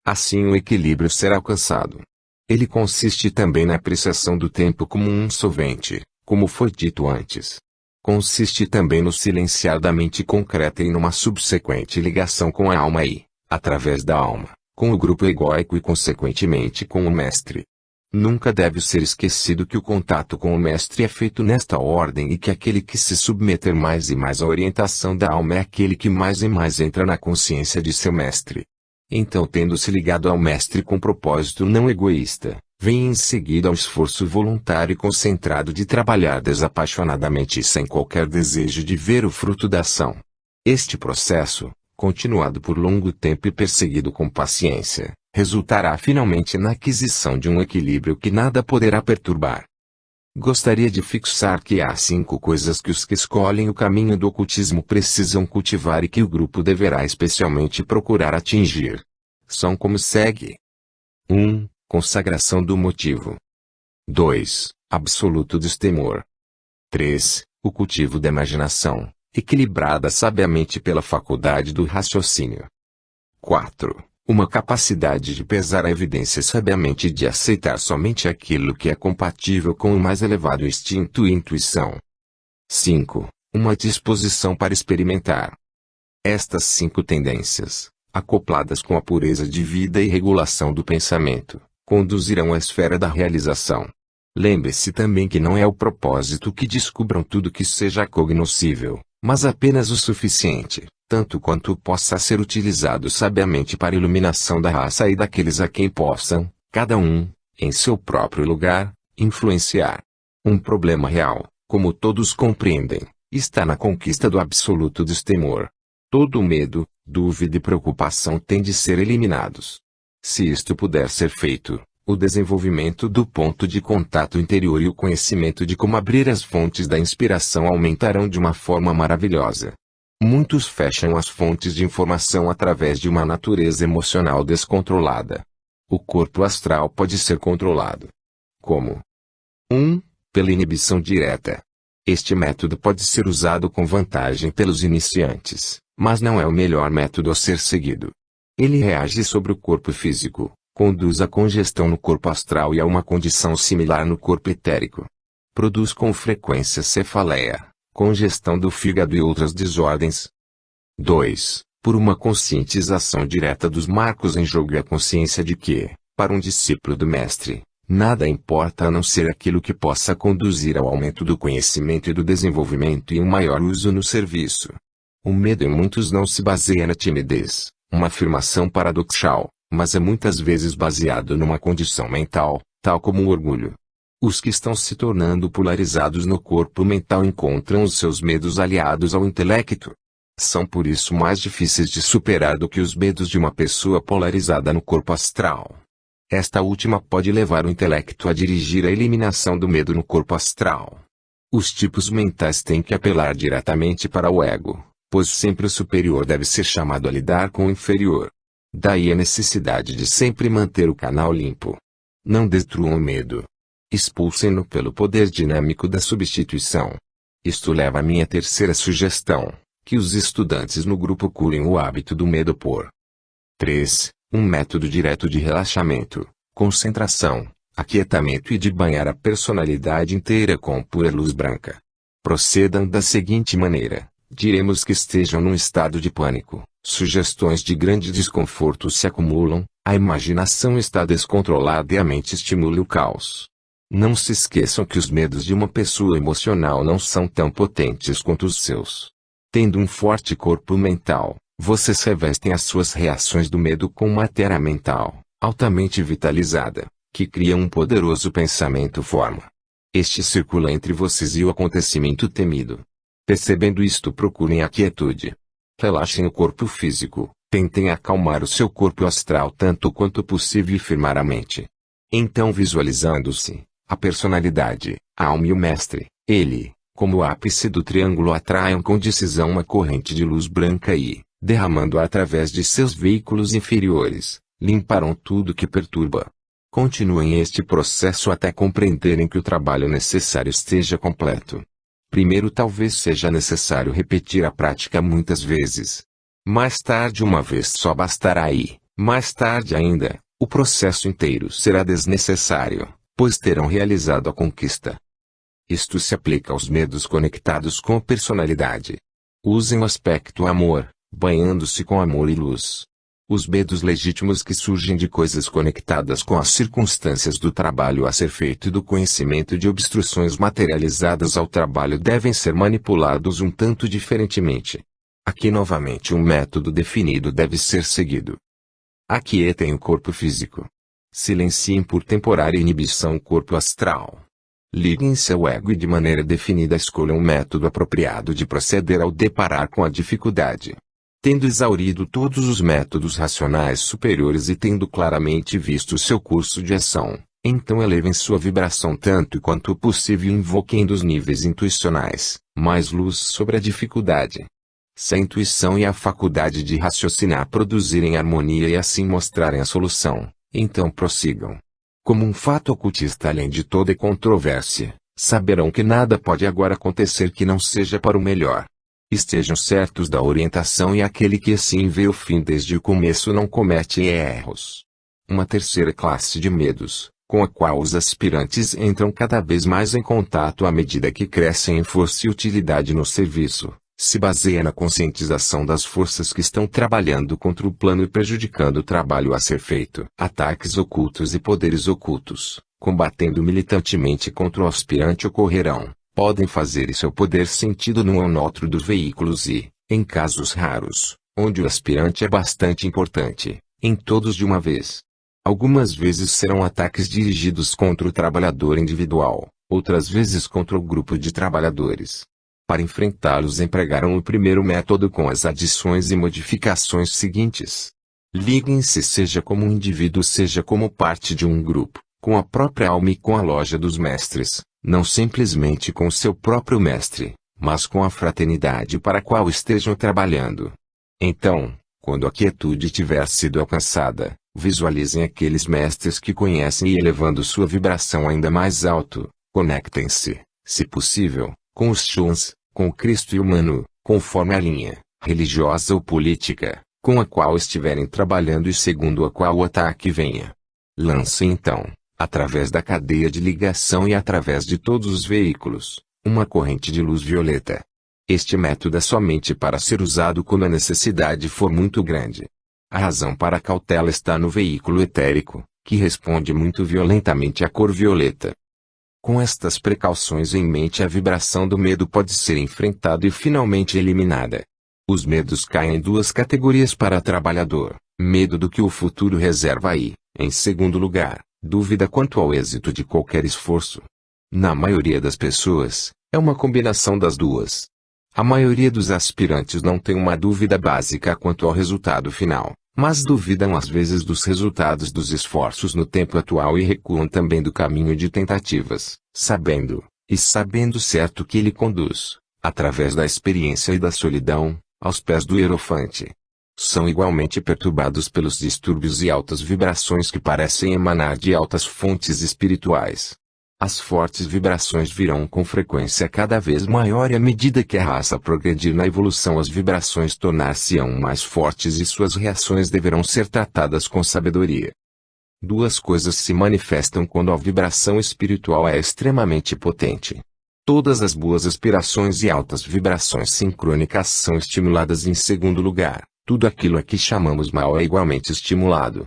[SPEAKER 1] Assim o equilíbrio será alcançado. Ele consiste também na apreciação do tempo como um solvente, como foi dito antes. Consiste também no silenciar da mente concreta e numa subsequente ligação com a alma e, através da alma, com o grupo egóico e consequentemente com o mestre. Nunca deve ser esquecido que o contato com o mestre é feito nesta ordem e que aquele que se submeter mais e mais à orientação da alma é aquele que mais e mais entra na consciência de seu mestre. Então, tendo-se ligado ao mestre com propósito não egoísta, vem em seguida ao esforço voluntário e concentrado de trabalhar desapaixonadamente e sem qualquer desejo de ver o fruto da ação. Este processo, continuado por longo tempo e perseguido com paciência, resultará finalmente na aquisição de um equilíbrio que nada poderá perturbar. Gostaria de fixar que há 5 coisas que os que escolhem o caminho do ocultismo precisam cultivar e que o grupo deverá especialmente procurar atingir. São como segue. 1. Consagração do motivo. 2. Absoluto destemor. 3. O cultivo da imaginação, equilibrada sabiamente pela faculdade do raciocínio. 4. Uma capacidade de pesar a evidência sabiamente e de aceitar somente aquilo que é compatível com o mais elevado instinto e intuição. 5. Uma disposição para experimentar. Estas 5 tendências, acopladas com a pureza de vida e regulação do pensamento, conduzirão à esfera da realização. Lembre-se também que não é o propósito que descubram tudo que seja cognoscível, mas apenas o suficiente, tanto quanto possa ser utilizado sabiamente para a iluminação da raça e daqueles a quem possam, cada um, em seu próprio lugar, influenciar. Um problema real, como todos compreendem, está na conquista do absoluto destemor. Todo medo, dúvida e preocupação têm de ser eliminados. Se isto puder ser feito, o desenvolvimento do ponto de contato interior e o conhecimento de como abrir as fontes da inspiração aumentarão de uma forma maravilhosa. Muitos fecham as fontes de informação através de uma natureza emocional descontrolada. O corpo astral pode ser controlado. Como? 1. Pela inibição direta. Este método pode ser usado com vantagem pelos iniciantes, mas não é o melhor método a ser seguido. Ele reage sobre o corpo físico, conduz à congestão no corpo astral e a uma condição similar no corpo etérico. Produz com frequência cefaleia, congestão do fígado e outras desordens. 2. Por uma conscientização direta dos marcos em jogo e a consciência de que, para um discípulo do mestre, nada importa a não ser aquilo que possa conduzir ao aumento do conhecimento e do desenvolvimento e um maior uso no serviço. O medo em muitos não se baseia na timidez, uma afirmação paradoxal, mas é muitas vezes baseado numa condição mental, tal como o orgulho. Os que estão se tornando polarizados no corpo mental encontram os seus medos aliados ao intelecto. São por isso mais difíceis de superar do que os medos de uma pessoa polarizada no corpo astral. Esta última pode levar o intelecto a dirigir a eliminação do medo no corpo astral. Os tipos mentais têm que apelar diretamente para o ego, pois sempre o superior deve ser chamado a lidar com o inferior. Daí a necessidade de sempre manter o canal limpo. Não destruam o medo. Expulsem-no pelo poder dinâmico da substituição. Isto leva à minha terceira sugestão, que os estudantes no grupo curem o hábito do medo por 3. Um método direto de relaxamento, concentração, aquietamento e de banhar a personalidade inteira com pura luz branca. Procedam da seguinte maneira: diremos que estejam num estado de pânico, sugestões de grande desconforto se acumulam, a imaginação está descontrolada e a mente estimula o caos. Não se esqueçam que os medos de uma pessoa emocional não são tão potentes quanto os seus. Tendo um forte corpo mental, vocês revestem as suas reações do medo com matéria mental, altamente vitalizada, que cria um poderoso pensamento-forma. Este circula entre vocês e o acontecimento temido. Percebendo isto, procurem a quietude. Relaxem o corpo físico, tentem acalmar o seu corpo astral tanto quanto possível e firmar a mente. Então, visualizando-se, a personalidade, a alma e o mestre, ele, como o ápice do triângulo, atraiam com decisão uma corrente de luz branca e, derramando-a através de seus veículos inferiores, limparão tudo que perturba. Continuem este processo até compreenderem que o trabalho necessário esteja completo. Primeiro talvez seja necessário repetir a prática muitas vezes. Mais tarde uma vez só bastará e, mais tarde ainda, o processo inteiro será desnecessário, pois terão realizado a conquista. Isto se aplica aos medos conectados com a personalidade. Usem o aspecto amor, banhando-se com amor e luz. Os medos legítimos que surgem de coisas conectadas com as circunstâncias do trabalho a ser feito e do conhecimento de obstruções materializadas ao trabalho devem ser manipulados um tanto diferentemente. Aqui novamente um método definido deve ser seguido. Aquietem o corpo físico. Silenciem por temporária inibição o corpo astral. Liguem-se ao ego e de maneira definida escolham um método apropriado de proceder ao deparar com a dificuldade. Tendo exaurido todos os métodos racionais superiores e tendo claramente visto seu curso de ação, então elevem sua vibração tanto quanto possível e invoquem dos níveis intuicionais, mais luz sobre a dificuldade. Se a intuição e a faculdade de raciocinar produzirem harmonia e assim mostrarem a solução, então prossigam. Como um fato ocultista além de toda controvérsia, saberão que nada pode agora acontecer que não seja para o melhor. Estejam certos da orientação e aquele que assim vê o fim desde o começo não comete erros. Uma terceira classe de medos, com a qual os aspirantes entram cada vez mais em contato à medida que crescem em força e utilidade no serviço, se baseia na conscientização das forças que estão trabalhando contra o plano e prejudicando o trabalho a ser feito. Ataques ocultos e poderes ocultos, combatendo militantemente contra o aspirante ocorrerão. Podem fazer seu poder sentido num ou noutro dos veículos e, em casos raros, onde o aspirante é bastante importante, em todos de uma vez. Algumas vezes serão ataques dirigidos contra o trabalhador individual, outras vezes contra o grupo de trabalhadores. Para enfrentá-los empregaram o primeiro método com as adições e modificações seguintes. Liguem-se seja como um indivíduo seja como parte de um grupo, com a própria alma e com a loja dos mestres, não simplesmente com o seu próprio mestre, mas com a fraternidade para a qual estejam trabalhando. Então, quando a quietude tiver sido alcançada, visualizem aqueles mestres que conhecem e elevando sua vibração ainda mais alto, conectem-se, se possível, com os Shuns, com o Cristo e o Manu, conforme a linha, religiosa ou política, com a qual estiverem trabalhando e segundo a qual o ataque venha. Lancem então, através da cadeia de ligação e através de todos os veículos, uma corrente de luz violeta. Este método é somente para ser usado quando a necessidade for muito grande. A razão para a cautela está no veículo etérico, que responde muito violentamente à cor violeta. Com estas precauções em mente, a vibração do medo pode ser enfrentada e finalmente eliminada. Os medos caem em duas categorias para trabalhador: medo do que o futuro reserva e, em segundo lugar, dúvida quanto ao êxito de qualquer esforço. Na maioria das pessoas, é uma combinação das duas. A maioria dos aspirantes não tem uma dúvida básica quanto ao resultado final, mas duvidam às vezes dos resultados dos esforços no tempo atual e recuam também do caminho de tentativas, sabendo certo que ele conduz, através da experiência e da solidão, aos pés do hierofante. São igualmente perturbados pelos distúrbios e altas vibrações que parecem emanar de altas fontes espirituais. As fortes vibrações virão com frequência cada vez maior e à medida que a raça progredir na evolução as vibrações tornar-se-ão mais fortes e suas reações deverão ser tratadas com sabedoria. Duas coisas se manifestam quando a vibração espiritual é extremamente potente. Todas as boas aspirações e altas vibrações sincrônicas são estimuladas em segundo lugar. Tudo aquilo a que chamamos mal é igualmente estimulado.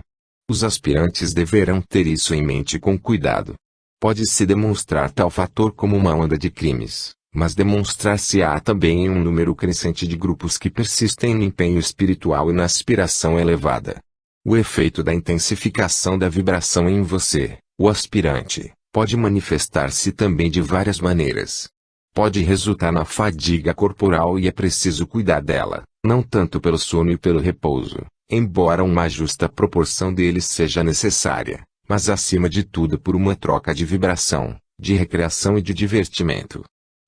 [SPEAKER 1] Os aspirantes deverão ter isso em mente com cuidado. Pode-se demonstrar tal fator como uma onda de crimes, mas demonstrar-se-á também em um número crescente de grupos que persistem no empenho espiritual e na aspiração elevada. O efeito da intensificação da vibração em você, o aspirante, pode manifestar-se também de várias maneiras. Pode resultar na fadiga corporal e é preciso cuidar dela, não tanto pelo sono e pelo repouso, embora uma justa proporção deles seja necessária, mas acima de tudo por uma troca de vibração, de recreação e de divertimento.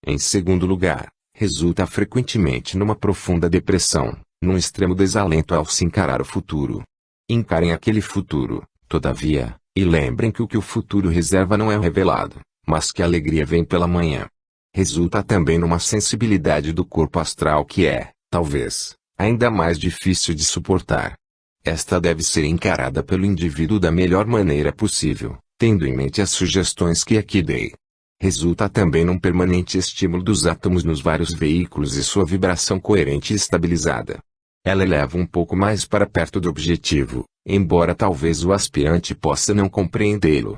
[SPEAKER 1] Em segundo lugar, resulta frequentemente numa profunda depressão, num extremo desalento ao se encarar o futuro. Encarem aquele futuro, todavia, e lembrem que o que o futuro reserva não é revelado, mas que a alegria vem pela manhã. Resulta também numa sensibilidade do corpo astral que é, talvez, ainda mais difícil de suportar. Esta deve ser encarada pelo indivíduo da melhor maneira possível, tendo em mente as sugestões que aqui dei. Resulta também num permanente estímulo dos átomos nos vários veículos e sua vibração coerente e estabilizada. Ela eleva um pouco mais para perto do objetivo, embora talvez o aspirante possa não compreendê-lo.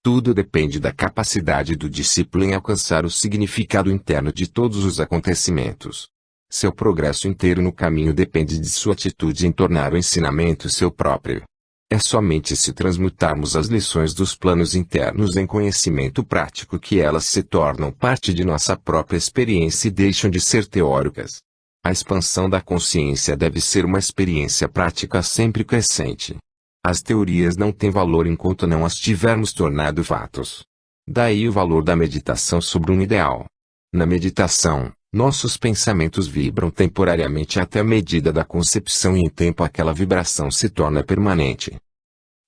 [SPEAKER 1] Tudo depende da capacidade do discípulo em alcançar o significado interno de todos os acontecimentos. Seu progresso inteiro no caminho depende de sua atitude em tornar o ensinamento seu próprio. É somente se transmutarmos as lições dos planos internos em conhecimento prático que elas se tornam parte de nossa própria experiência e deixam de ser teóricas. A expansão da consciência deve ser uma experiência prática sempre crescente. As teorias não têm valor enquanto não as tivermos tornado fatos. Daí o valor da meditação sobre um ideal. Na meditação, nossos pensamentos vibram temporariamente até a medida da concepção e em tempo aquela vibração se torna permanente.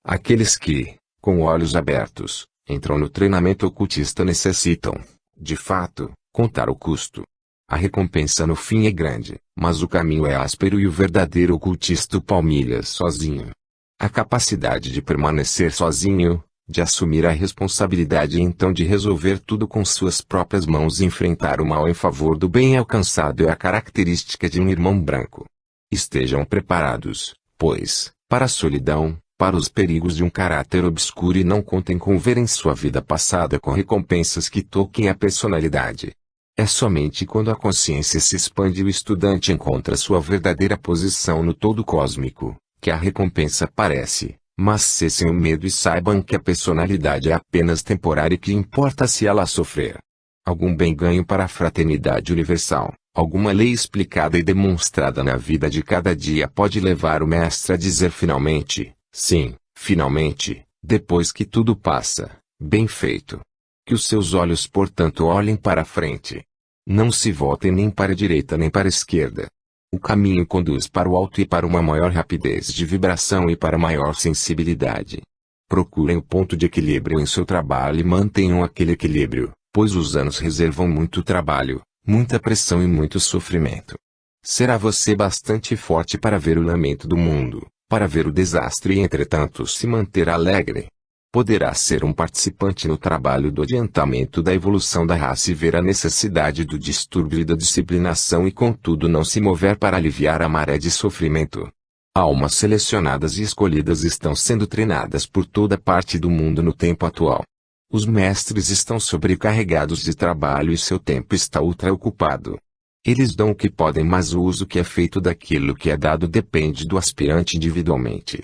[SPEAKER 1] Aqueles que, com olhos abertos, entram no treinamento ocultista necessitam, de fato, contar o custo. A recompensa no fim é grande, mas o caminho é áspero e o verdadeiro ocultista o palmilha sozinho. A capacidade de permanecer sozinho, de assumir a responsabilidade e então de resolver tudo com suas próprias mãos e enfrentar o mal em favor do bem alcançado é a característica de um irmão branco. Estejam preparados, pois, para a solidão, para os perigos de um caráter obscuro e não contem com ver em sua vida passada com recompensas que toquem a personalidade. É somente quando a consciência se expande e o estudante encontra sua verdadeira posição no todo cósmico, que a recompensa aparece, mas cessem o medo e saibam que a personalidade é apenas temporária e que importa se ela sofrer. Algum bem-ganho para a fraternidade universal, alguma lei explicada e demonstrada na vida de cada dia pode levar o mestre a dizer finalmente, sim, finalmente, depois que tudo passa, bem feito. Que os seus olhos portanto olhem para a frente. Não se voltem nem para a direita nem para a esquerda. O caminho conduz para o alto e para uma maior rapidez de vibração e para maior sensibilidade. Procurem o ponto de equilíbrio em seu trabalho e mantenham aquele equilíbrio, pois os anos reservam muito trabalho, muita pressão e muito sofrimento. Será você bastante forte para ver o lamento do mundo, para ver o desastre e entretanto se manter alegre. Poderá ser um participante no trabalho do adiantamento da evolução da raça e ver a necessidade do distúrbio e da disciplinação e contudo não se mover para aliviar a maré de sofrimento. Almas selecionadas e escolhidas estão sendo treinadas por toda parte do mundo no tempo atual. Os mestres estão sobrecarregados de trabalho e seu tempo está ultraocupado. Eles dão o que podem, mas o uso que é feito daquilo que é dado depende do aspirante individualmente.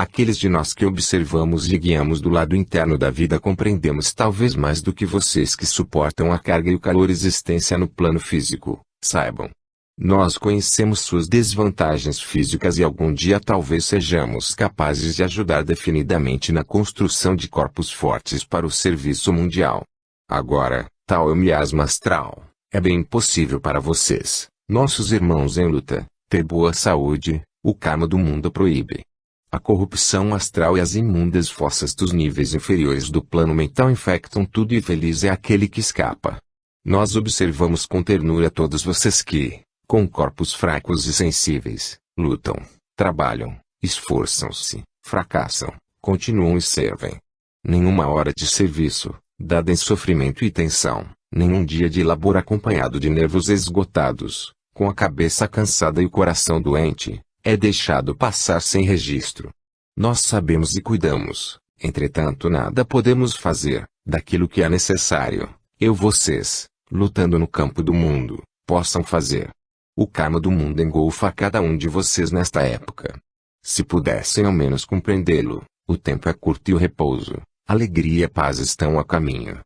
[SPEAKER 1] Aqueles de nós que observamos e guiamos do lado interno da vida compreendemos talvez mais do que vocês que suportam a carga e o calor existência no plano físico, saibam. Nós conhecemos suas desvantagens físicas e algum dia talvez sejamos capazes de ajudar definidamente na construção de corpos fortes para o serviço mundial. Agora, tal é o miasma astral. É bem possível para vocês, nossos irmãos em luta, ter boa saúde, o karma do mundo proíbe. A corrupção astral e as imundas fossas dos níveis inferiores do plano mental infectam tudo e feliz é aquele que escapa. Nós observamos com ternura todos vocês que, com corpos fracos e sensíveis, lutam, trabalham, esforçam-se, fracassam, continuam e servem. Nenhuma hora de serviço, dada em sofrimento e tensão, nenhum dia de labor acompanhado de nervos esgotados, com a cabeça cansada e o coração doente, é deixado passar sem registro. Nós sabemos e cuidamos, entretanto nada podemos fazer, daquilo que é necessário, vocês, lutando no campo do mundo, possam fazer. O karma do mundo engolfa cada um de vocês nesta época. Se pudessem ao menos compreendê-lo, o tempo é curto e o repouso, alegria e paz estão a caminho.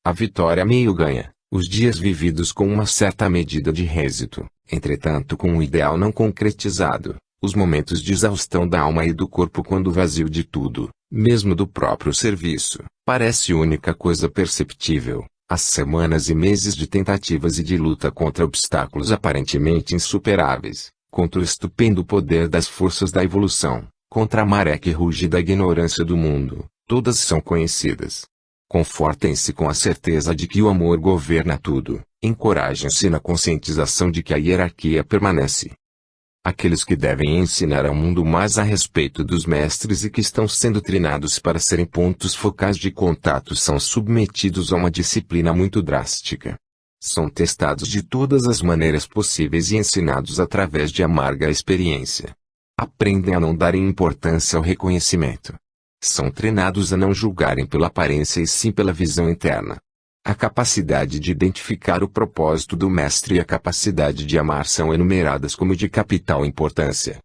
[SPEAKER 1] A vitória meio ganha, os dias vividos com uma certa medida de êxito, entretanto com um ideal não concretizado, os momentos de exaustão da alma e do corpo quando vazio de tudo, mesmo do próprio serviço, parece única coisa perceptível, as semanas e meses de tentativas e de luta contra obstáculos aparentemente insuperáveis, contra o estupendo poder das forças da evolução, contra a maré que ruge da ignorância do mundo, todas são conhecidas. Confortem-se com a certeza de que o amor governa tudo, encorajem-se na conscientização de que a hierarquia permanece. Aqueles que devem ensinar ao mundo mais a respeito dos mestres e que estão sendo treinados para serem pontos focais de contato são submetidos a uma disciplina muito drástica. São testados de todas as maneiras possíveis e ensinados através de amarga experiência. Aprendem a não darem importância ao reconhecimento. São treinados a não julgarem pela aparência e sim pela visão interna. A capacidade de identificar o propósito do mestre e a capacidade de amar são enumeradas como de capital importância.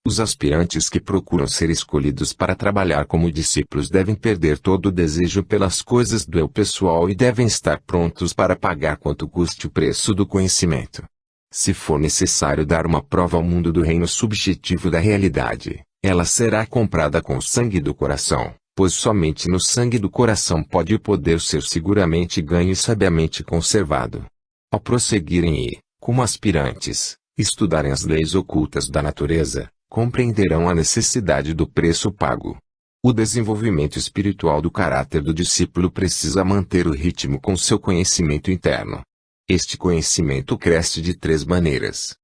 [SPEAKER 1] Os aspirantes que procuram ser escolhidos para trabalhar como discípulos devem perder todo o desejo pelas coisas do eu pessoal e devem estar prontos para pagar quanto custe o preço do conhecimento. Se for necessário dar uma prova ao mundo do reino subjetivo da realidade, ela será comprada com o sangue do coração, pois somente no sangue do coração pode o poder ser seguramente ganho e sabiamente conservado. Ao prosseguirem e, como aspirantes, estudarem as leis ocultas da natureza, compreenderão a necessidade do preço pago. O desenvolvimento espiritual do caráter do discípulo precisa manter o ritmo com seu conhecimento interno. Este conhecimento cresce de 3 maneiras.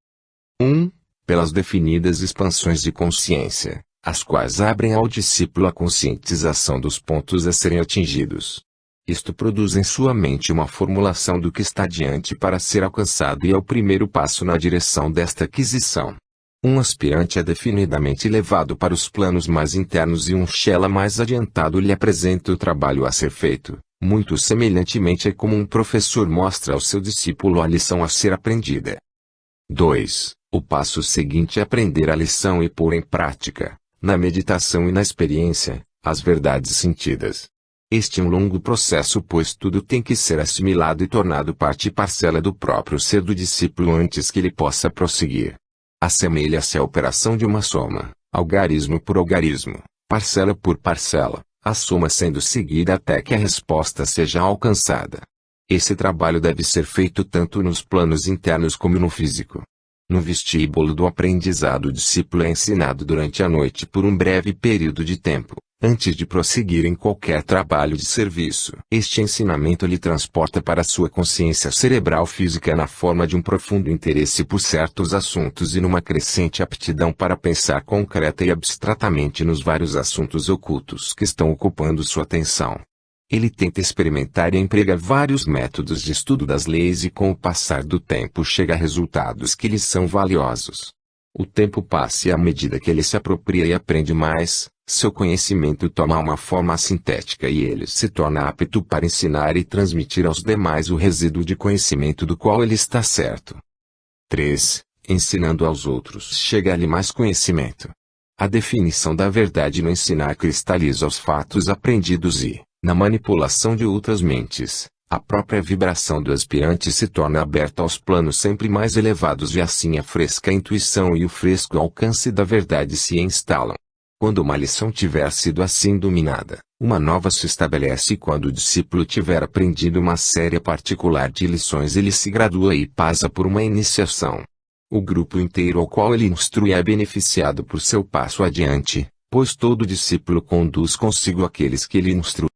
[SPEAKER 1] 1. Pelas definidas expansões de consciência, as quais abrem ao discípulo a conscientização dos pontos a serem atingidos. Isto produz em sua mente uma formulação do que está diante para ser alcançado e é o primeiro passo na direção desta aquisição. Um aspirante é definidamente levado para os planos mais internos e um Shela mais adiantado lhe apresenta o trabalho a ser feito, muito semelhantemente a como um professor mostra ao seu discípulo a lição a ser aprendida. 2. O passo seguinte é aprender a lição e pôr em prática, na meditação e na experiência, as verdades sentidas. Este é um longo processo pois tudo tem que ser assimilado e tornado parte e parcela do próprio ser do discípulo antes que ele possa prosseguir. Assemelha-se à operação de uma soma, algarismo por algarismo, parcela por parcela, a soma sendo seguida até que a resposta seja alcançada. Esse trabalho deve ser feito tanto nos planos internos como no físico. No vestíbulo do aprendizado o discípulo é ensinado durante a noite por um breve período de tempo, antes de prosseguir em qualquer trabalho de serviço. Este ensinamento lhe transporta para sua consciência cerebral física na forma de um profundo interesse por certos assuntos e numa crescente aptidão para pensar concreta e abstratamente nos vários assuntos ocultos que estão ocupando sua atenção. Ele tenta experimentar e emprega vários métodos de estudo das leis e com o passar do tempo chega a resultados que lhe são valiosos. O tempo passa e à medida que ele se apropria e aprende mais, seu conhecimento toma uma forma sintética e ele se torna apto para ensinar e transmitir aos demais o resíduo de conhecimento do qual ele está certo. 3. Ensinando aos outros chega-lhe mais conhecimento. A definição da verdade no ensinar cristaliza os fatos aprendidos e, na manipulação de outras mentes, a própria vibração do aspirante se torna aberta aos planos sempre mais elevados e assim a fresca intuição e o fresco alcance da verdade se instalam. Quando uma lição tiver sido assim dominada, uma nova se estabelece e quando o discípulo tiver aprendido uma série particular de lições ele se gradua e passa por uma iniciação. O grupo inteiro ao qual ele instrui é beneficiado por seu passo adiante, pois todo discípulo conduz consigo aqueles que ele instrui.